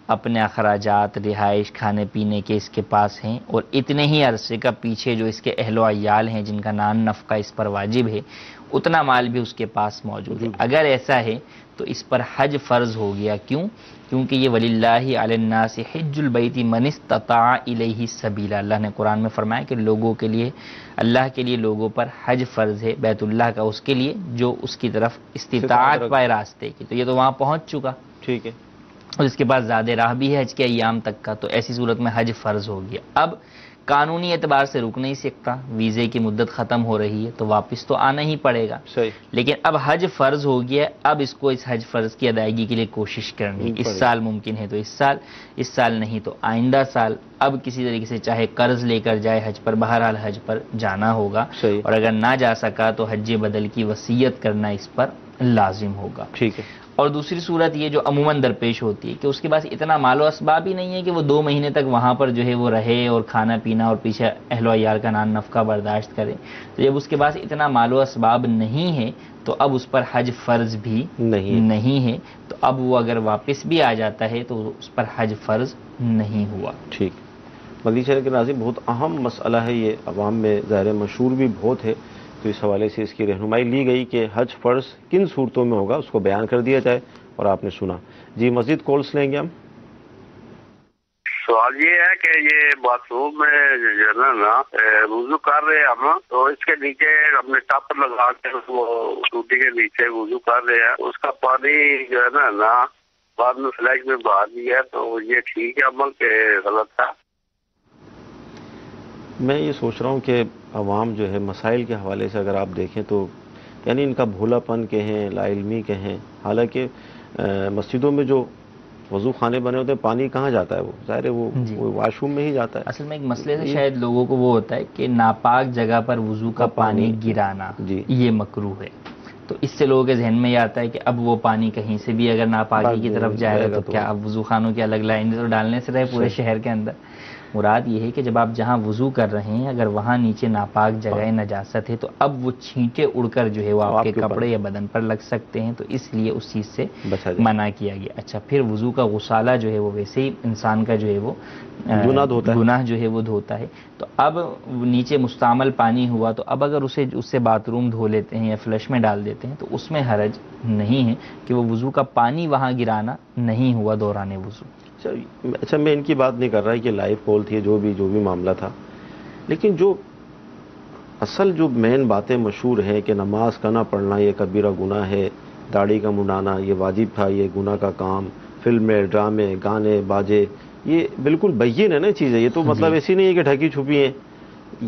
اپنے اخراجات، رہائش، کھانے پینے کے اس کے پاس ہیں، اور اتنے ہی عرصے کا پیچھے جو اس کے اہل و عیال ہیں جن کا نان نفقہ اس پر واجب ہے اتنا مال بھی اس کے پاس موجود ہے؟ اگر ایسا ہے تو اس پر حج فرض ہو گیا. کیوں؟ کیونکہ یہ وَلِلَّهِ عَلَى النَّاسِ حِجُّ الْبَيْتِ مَنِ اسْتَطَاعَ إِلَيْهِ سَبِيلًا. اللہ نے قرآن میں فرمایا کہ لوگوں کے لیے، اللہ کے لیے لوگوں پر حج فرض ہے بیت اللہ کا اس کے لیے جو اس کی طرف استطاعت پائے راستے کی. تو یہ تو وہاں پہنچ چکا. ٹھیک ہے. اور اس کے بعد زیادہ راہ بھی ہے حج کے ایام تک کا، تو ایسی صورت میں حج فرض ہو گیا. اب قانونی اعتبار سے رک نہیں سکتا، ویزے کی مدت ختم ہو رہی ہے تو واپس تو آنا ہی پڑے گا. صحیح. لیکن اب حج فرض ہو گیا ہے، اب اس کو اس حج فرض کی ادائیگی کے لیے کوشش کرنی. اس سال ممکن ہے تو اس سال نہیں تو آئندہ سال. اب کسی طریقے سے چاہے قرض لے کر جائے حج پر، بہرحال حج پر جانا ہوگا. صحیح. اور اگر نہ جا سکا تو حج بدل کی وصیت کرنا اس پر لازم ہوگا. ٹھیک ہے. اور دوسری صورت یہ جو عموماً درپیش ہوتی ہے کہ اس کے پاس اتنا مال و اسباب ہی نہیں ہے کہ وہ 2 مہینے تک وہاں پر جو ہے وہ رہے اور کھانا پینا اور پیچھے اہل و عیال کا نان نفقہ برداشت کرے. تو جب اس کے پاس اتنا مال و اسباب نہیں ہے تو اب اس پر حج فرض بھی نہیں ہے. تو اب وہ اگر واپس بھی آ جاتا ہے تو اس پر حج فرض نہیں ہوا. ٹھیک. مدنی چینل کے ناظرین، بہت اہم مسئلہ ہے یہ، عوام میں ظاہر مشہور بھی بہت ہے، تو اس حوالے سے اس کی رہنمائی لی گئی کہ حج فرض کن صورتوں میں ہوگا اس کو بیان کر دیا جائے، اور آپ نے سنا. جی مزید کالس لیں گے ہم. سوال یہ ہے کہ یہ باتھ روم میں جو ہے نا وضو کر رہے ہیں ہم، تو اس کے نیچے ہم نے ٹپ لگا کے وہ ٹوٹی کے نیچے وضو کر رہے ہیں، اس کا پانی جو ہے نا بعد میں فلیش میں باہر دیا ہے، تو یہ ٹھیک ہے عمل کہ غلط ہے؟ میں یہ سوچ رہا ہوں کہ عوام جو ہے مسائل کے حوالے سے اگر آپ دیکھیں تو یعنی ان کا بھولا پن کہیں، لا علمی کہیں، حالانکہ مسجدوں میں جو وضو خانے بنے ہوتے ہیں پانی کہاں جاتا ہے؟ وہ ظاہر ہے وہ واش روم میں ہی جاتا ہے. اصل میں ایک مسئلے سے شاید لوگوں کو وہ ہوتا ہے کہ ناپاک جگہ پر وضو کا پانی گرانا یہ مکروہ ہے. تو اس سے لوگوں کے ذہن میں یہ آتا ہے کہ اب وہ پانی کہیں سے بھی اگر ناپاکی کی طرف جائے گا تو کیا اب وضو خانوں کے الگ لائن تو ڈالنے سے رہے پورے شہر کے اندر. مراد یہ ہے کہ جب آپ جہاں وضو کر رہے ہیں اگر وہاں نیچے ناپاک جگہ نجاست ہے تو اب وہ چھینٹے اڑ کر جو ہے وہ آپ کے کپڑے یا بدن پر لگ سکتے ہیں، تو اس لیے اس چیز سے منع کیا گیا. اچھا، پھر وضو کا غسالہ جو ہے وہ ویسے ہی انسان کا جو ہے وہ گناہ جو ہے وہ دھوتا ہے. تو اب نیچے مستعمل پانی ہوا تو اب اگر اس سے باتھ روم دھو لیتے ہیں یا فلش میں ڈال دیتے ہیں تو اس میں حرج نہیں ہے کہ وہ وضو کا پانی وہاں گرانا نہیں ہوا دوران وضو. اچھا، میں ان کی بات نہیں کر رہا کہ لائیو کال تھی جو بھی معاملہ تھا، لیکن جو اصل جو مین باتیں مشہور ہیں کہ نماز کا نہ پڑھنا یہ کبیرہ گناہ ہے، داڑھی کا منڈانا یہ واجب تھا، یہ گناہ کا کام، فلمیں، ڈرامے، گانے، باجے، یہ بالکل بین ہے نا چیزیں. یہ تو مطلب ایسی نہیں ہے کہ ڈھکی چھپی ہیں.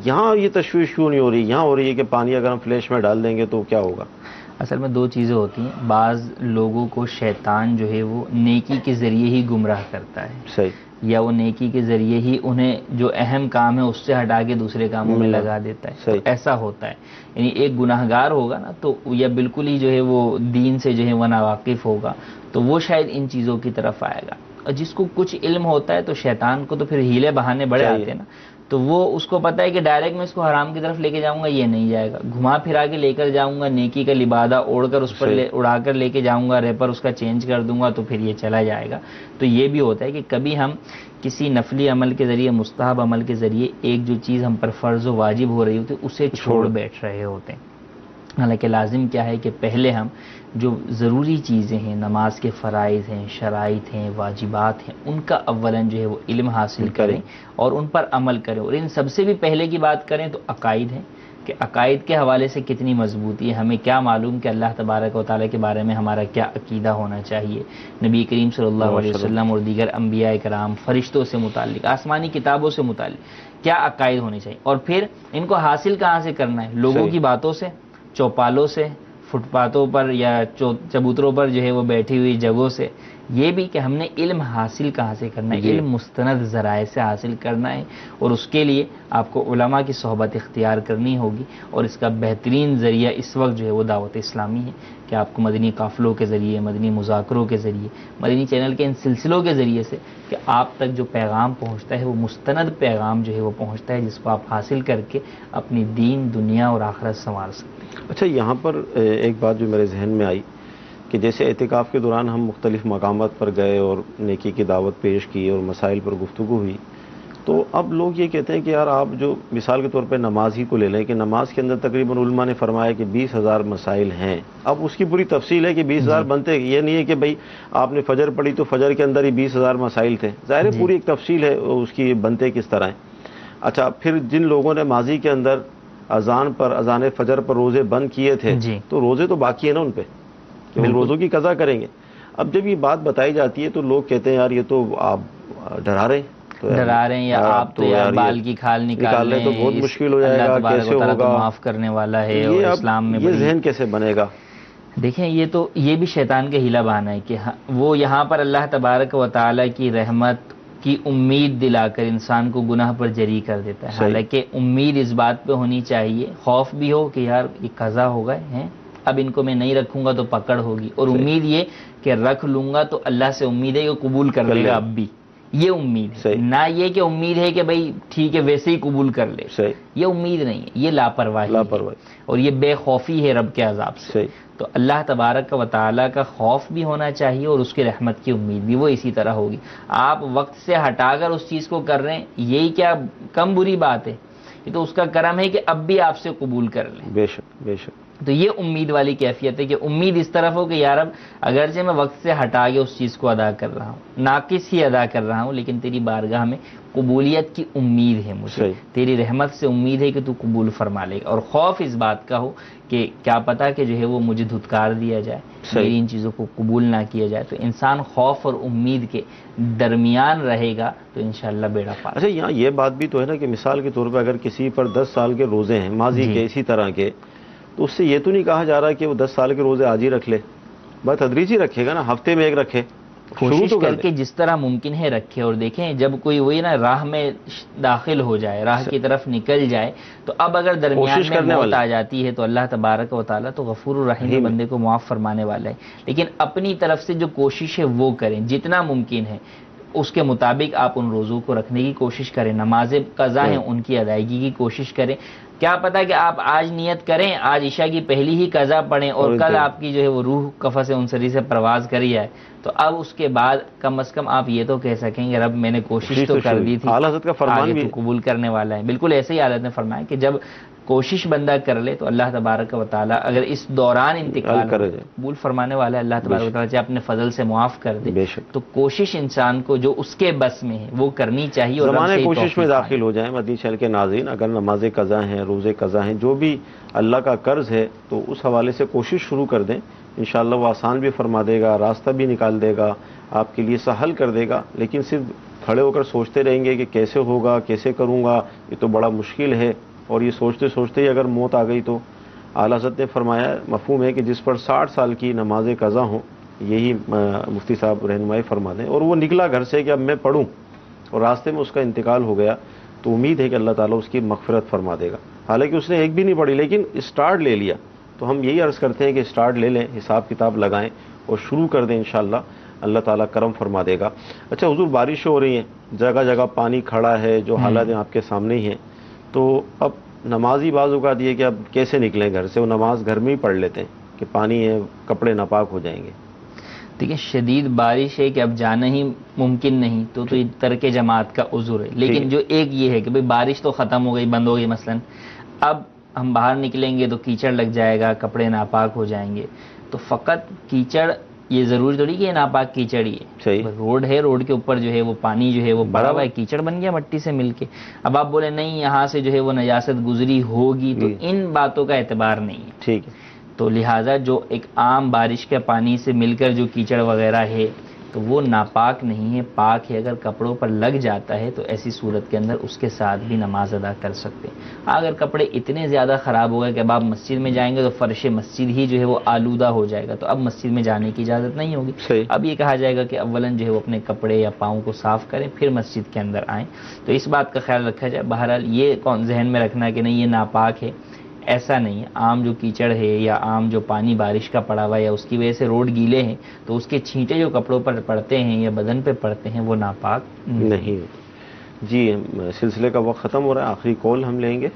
یہاں یہ تشویش کیوں نہیں ہو رہی؟ یہاں ہو رہی ہے کہ پانی اگر ہم فلیش میں ڈال دیں گے تو کیا ہوگا؟ اصل میں 2 چیزیں ہوتی ہیں. بعض لوگوں کو شیطان جو ہے وہ نیکی کے ذریعے ہی گمراہ کرتا ہے. صحیح. یا وہ نیکی کے ذریعے ہی انہیں جو اہم کام ہے اس سے ہٹا کے دوسرے کاموں میں لگا دیتا ہے. تو ایسا ہوتا ہے. یعنی ایک گناہگار ہوگا نا تو یا بالکل ہی جو ہے وہ دین سے جو ہے وہ ناواقف ہوگا تو وہ شاید ان چیزوں کی طرف آئے گا. اور جس کو کچھ علم ہوتا ہے تو شیطان کو تو پھر ہیلے بہانے بڑے آتے ہیں نا، تو وہ اس کو پتہ ہے کہ ڈائریکٹ میں اس کو حرام کی طرف لے کے جاؤں گا یہ نہیں جائے گا، گھما پھرا کے لے کر جاؤں گا، نیکی کا لبادہ اوڑھ کر اس پر اڑا کر لے کے جاؤں گا، ریپر اس کا چینج کر دوں گا تو پھر یہ چلا جائے گا. تو یہ بھی ہوتا ہے کہ کبھی ہم کسی نفلی عمل کے ذریعے، مستحب عمل کے ذریعے ایک جو چیز ہم پر فرض و واجب ہو رہی ہوتی ہے اسے چھوڑ بیٹھ رہے ہوتے ہیں. حالانکہ لازم کیا ہے کہ پہلے ہم جو ضروری چیزیں ہیں، نماز کے فرائض ہیں، شرائط ہیں، واجبات ہیں، ان کا اولاً جو ہے وہ علم حاصل کریں اور ان پر عمل کریں. اور ان سب سے بھی پہلے کی بات کریں تو عقائد ہیں کہ عقائد کے حوالے سے کتنی مضبوطی ہے. ہمیں کیا معلوم کہ اللہ تبارک و تعالیٰ کے بارے میں ہمارا کیا عقیدہ ہونا چاہیے، نبی کریم صلی اللہ علیہ وسلم اور دیگر انبیاء کرام، فرشتوں سے متعلق، آسمانی کتابوں سے متعلق کیا عقائد ہونے چاہیے، اور پھر ان کو حاصل کہاں سے کرنا ہے؟ لوگوں کی باتوں سے، چوپالوں سے، فٹ پاتھوں پر یا چبوتروں پر جو ہے وہ بیٹھی ہوئی جگہوں سے. یہ بھی کہ ہم نے علم حاصل کہاں سے کرنا ہے، علم مستند ذرائع سے حاصل کرنا ہے، اور اس کے لیے آپ کو علماء کی صحبت اختیار کرنی ہوگی. اور اس کا بہترین ذریعہ اس وقت جو ہے وہ دعوت اسلامی ہے کہ آپ کو مدنی قافلوں کے ذریعے، مدنی مذاکروں کے ذریعے، مدنی چینل کے ان سلسلوں کے ذریعے سے کہ آپ تک جو پیغام پہنچتا ہے وہ مستند پیغام جو ہے وہ پہنچتا ہے جس کو آپ حاصل کر کے اپنی دین، دنیا اور آخرت سنوار سکتے ہیں. اچھا، یہاں پر ایک بات جو میرے ذہن میں آئی کہ جیسے اعتکاف کے دوران ہم مختلف مقامات پر گئے اور نیکی کی دعوت پیش کی اور مسائل پر گفتگو ہوئی، تو اب لوگ یہ کہتے ہیں کہ یار آپ جو مثال کے طور پہ نماز ہی کو لے لیں کہ نماز کے اندر تقریباً علماء نے فرمایا کہ 20,000 مسائل ہیں. اب اس کی پوری تفصیل ہے کہ 20,000 بنتے، یہ نہیں ہے کہ بھئی آپ نے فجر پڑھی تو فجر کے اندر ہی 20,000 مسائل تھے. ظاہر ہے پوری ایک تفصیل ہے اس کی، بنتے کس طرح ہیں. اچھا، پھر جن لوگوں نے ماضی کے اندر اذان فجر پر روزے بند کیے تھے تو روزے تو باقی ہیں نا ان پہ کہ وہ روزوں کی قضا کریں گے. اب جب یہ بات بتائی جاتی ہے تو لوگ کہتے ہیں یار یہ تو آپ ڈرا رہے ہیں. ڈرا رہے ہیں یا آپ تو یار بال کی کھال نکال لیں تو بہت مشکل ہو جائے گا، کیسے ہوگا، معاف کرنے والا ہے، اور اسلام میں یہ ذہن کیسے بنے گا؟ دیکھیں یہ بھی شیطان کا ہیلا بہانہ ہے کہ وہ یہاں پر اللہ تبارک و تعالی کی رحمت کی امید دلا کر انسان کو گناہ پر جری کر دیتا ہے. حالانکہ امید اس بات پہ ہونی چاہیے، خوف بھی ہو کہ یار یہ قضا ہو گئے ہیں، اب ان کو میں نہیں رکھوں گا تو پکڑ ہوگی، اور امید یہ کہ رکھ لوں گا تو اللہ سے امید ہے کہ قبول کر لے گا اب بھی، یہ امید ہے. نہ یہ کہ امید ہے کہ بھئی ٹھیک ہے ویسے ہی قبول کر لے، یہ امید نہیں ہے، یہ لاپرواہی اور یہ بے خوفی ہے رب کے عذاب سے. تو اللہ تبارک و تعالیٰ کا خوف بھی ہونا چاہیے اور اس کی رحمت کی امید بھی، وہ اسی طرح ہوگی. آپ وقت سے ہٹا کر اس چیز کو کر رہے ہیں، یہی کیا کم بری بات ہے، یہ تو اس کا کرم ہے کہ اب بھی آپ سے قبول کر لیں. بے شک بے شک. تو یہ امید والی کیفیت ہے کہ امید اس طرف ہو کہ یار اب اگرچہ میں وقت سے ہٹا کے اس چیز کو ادا کر رہا ہوں، ناقص ہی ادا کر رہا ہوں، لیکن تیری بارگاہ میں قبولیت کی امید ہے مجھے، تیری رحمت سے امید ہے کہ تو قبول فرما لے گا. اور خوف اس بات کا ہو کہ کیا پتا کہ جو ہے وہ مجھے دھتکار دیا جائے، میری ان چیزوں کو قبول نہ کیا جائے. تو انسان خوف اور امید کے درمیان رہے گا تو انشاءاللہ بیڑا پار. اچھا یہاں یہ بات بھی تو ہے نا کہ مثال کے طور پہ اگر کسی پر 10 سال کے روزے ہیں ماضی کے اسی طرح کے، تو اس سے یہ تو نہیں کہا جا رہا کہ وہ 10 سال کے روزے آج ہی رکھ لے، بس تدریجی رکھے گا نا، ہفتے میں ایک رکھے، کوشش کر کے جس طرح ممکن ہے رکھے. اور دیکھیں جب کوئی وہی نا راہ میں داخل ہو جائے، راہ کی طرف نکل جائے، تو اب اگر درمیان میں موت آ جاتی ہے تو اللہ تبارک و تعالیٰ تو غفور الرحیم بندے کو معاف فرمانے والا ہے. لیکن اپنی طرف سے جو کوشش ہے وہ کریں جتنا ممکن ہے، اس کے مطابق آپ ان روزوں کو رکھنے کی کوشش کریں، نمازیں قضا ہیں ان کی ادائیگی کی کوشش کریں. کیا پتا کہ آپ آج نیت کریں، آج عشاء کی پہلی ہی قضا پڑھیں اور کل آپ کی جو ہے وہ روح قفس انصری سے پرواز کری جائے، تو اب اس کے بعد کم از کم آپ یہ تو کہہ سکیں گے رب میں نے کوشش تو کر دی تھی، اعلیٰ حضرت کا فرمان بھی قبول کرنے والا ہے. بالکل ایسے ہی حالت نے فرمایا کہ جب کوشش بندہ کر لے تو اللہ تبارک و تعالیٰ اگر اس دوران انتقال قبول فرمانے والا ہے، اللہ تبارک و تعالیٰ چاہے اپنے فضل سے معاف کر دے، تو کوشش انسان کو جو اس کے بس میں ہے وہ کرنی چاہیے. اور زمانے کوشش میں داخل ہو جائیں. مدنی چینل کے ناظرین، اگر نماز قضا ہیں، روزے قضا ہیں، جو بھی اللہ کا قرض ہے تو اس حوالے سے کوشش شروع کر دیں، انشاءاللہ وہ آسان بھی فرما دے گا، راستہ بھی نکال دے گا، آپ کے لیے سہل کر دے گا. لیکن صرف کھڑے ہو کر سوچتے رہیں گے کہ کیسے ہوگا، کیسے کروں گا، یہ تو بڑا مشکل ہے، اور یہ سوچتے سوچتے ہی اگر موت آ گئی تو اعلیٰ حضرت نے فرمایا مفہوم ہے کہ جس پر 60 سال کی نماز قضا ہوں، یہی مفتی صاحب رہنمائی فرما دیں، اور وہ نکلا گھر سے کہ اب میں پڑھوں اور راستے میں اس کا انتقال ہو گیا، تو امید ہے کہ اللہ تعالیٰ اس کی مغفرت فرما دے گا. حالانکہ اس نے ایک بھی نہیں پڑھی لیکن اسٹارٹ لے لیا. تو ہم یہی عرض کرتے ہیں کہ اسٹارٹ لے لیں، حساب کتاب لگائیں اور شروع کر دیں، انشاءاللہ اللہ تعالیٰ کرم فرما دے گا. اچھا حضور، بارش ہو رہی ہے، جگہ جگہ پانی کھڑا ہے، جو حالات آپ کے سامنے ہی ہیں، تو اب نمازی بعض اوقات یہ کہ اب کیسے نکلیں گھر سے، وہ نماز گھر میں ہی پڑھ لیتے ہیں کہ پانی ہے، کپڑے ناپاک ہو جائیں گے. دیکھیں شدید بارش ہے کہ اب جانا ہی ممکن نہیں تو ترک جماعت کا عذر ہے. لیکن جو ایک یہ ہے کہ بھئی بارش تو ختم ہو گئی، بند ہو گئی، مثلا اب ہم باہر نکلیں گے تو کیچڑ لگ جائے گا، کپڑے ناپاک ہو جائیں گے. تو فقط کیچڑ یہ ضروری تھوڑی کہ یہ ناپاک کیچڑ ہی ہے، روڈ ہے، روڈ کے اوپر جو ہے وہ پانی جو ہے وہ بڑا ہوا ہے، کیچڑ بن گیا مٹی سے مل کے. اب آپ بولے نہیں یہاں سے جو ہے وہ نجاست گزری ہوگی، تو ان باتوں کا اعتبار نہیں ہے. ٹھیک ہے، تو لہٰذا جو ایک عام بارش کے پانی سے مل کر جو کیچڑ وغیرہ ہے تو وہ ناپاک نہیں ہے، پاک ہے. اگر کپڑوں پر لگ جاتا ہے تو ایسی صورت کے اندر اس کے ساتھ بھی نماز ادا کر سکتے ہیں. اگر کپڑے اتنے زیادہ خراب ہو گئے کہ اب آپ مسجد میں جائیں گے تو فرش مسجد ہی جو ہے وہ آلودہ ہو جائے گا، تو اب مسجد میں جانے کی اجازت نہیں ہوگی. اب یہ کہا جائے گا کہ اولاً جو ہے وہ اپنے کپڑے یا پاؤں کو صاف کریں پھر مسجد کے اندر آئیں. تو اس بات کا خیال رکھا جائے. بہرحال یہ ذہن میں رکھنا کہ نہیں یہ ناپاک ہے، ایسا نہیں ہے. عام جو کیچڑ ہے یا عام جو پانی بارش کا پڑا ہوا ہے یا اس کی وجہ سے روڈ گیلے ہیں تو اس کے چھینٹے جو کپڑوں پر پڑتے ہیں یا بدن پہ پڑتے ہیں وہ ناپاک نہیں. جی سلسلے کا وقت ختم ہو رہا ہے، آخری کال ہم لیں گے.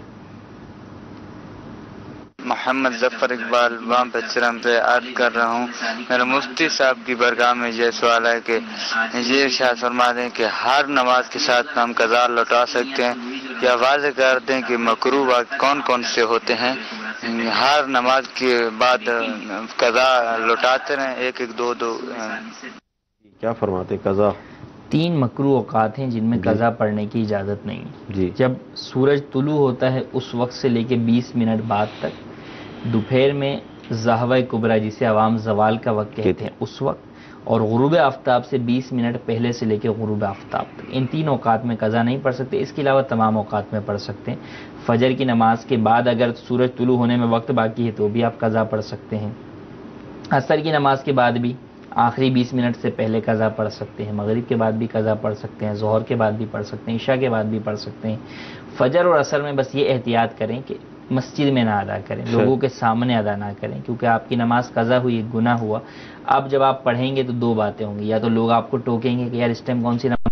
محمد ظفر اقبال وام پچرم سے عرض کر رہا ہوں، میرا مفتی صاحب کی برگاہ میں یہ سوال ہے کہ یہ ارشاد فرما دیں کہ ہر نماز کے ساتھ ہم قضا لوٹا سکتے ہیں، یا واضح کر دیں کہ مکروہ وقت کون کون سے ہوتے ہیں، ہر نماز کے بعد قضا لوٹاتے رہیں، ایک ایک دو دو. کیا فرماتے قضا؟ 3 مکروہ اوقات ہیں جن میں قضا پڑھنے کی اجازت نہیں ہے. جب سورج طلوع ہوتا ہے اس وقت سے لے کے 20 منٹ بعد تک، دوپہر میں زہوہ کبریٰ جسے عوام زوال کا وقت کہتے ہیں اس وقت، اور غروب آفتاب سے 20 منٹ پہلے سے لے کے غروب آفتاب تک، ان 3 اوقات میں قضا نہیں پڑھ سکتے، اس کے علاوہ تمام اوقات میں پڑھ سکتے ہیں۔ فجر کی نماز کے بعد اگر سورج طلوع ہونے میں وقت باقی ہے تو بھی آپ قضا پڑھ سکتے ہیں۔ عصر کی نماز کے بعد بھی آخری 20 منٹ سے پہلے قضا پڑھ سکتے ہیں، مغرب کے بعد بھی قضا پڑھ سکتے ہیں، ظہر کے بعد بھی پڑھ سکتے ہیں، عشاء کے بعد بھی پڑھ سکتے ہیں۔ فجر اور عصر میں بس یہ احتیاط کریں کہ مسجد میں نہ ادا کریں، لوگوں کے سامنے ادا نہ کریں، کیونکہ آپ کی نماز قضا ہوئی، گناہ ہوا۔ اب جب آپ پڑھیں گے تو 2 باتیں ہوں گی، یا تو لوگ آپ کو ٹوکیں گے کہ یار اس ٹائم کون سی نماز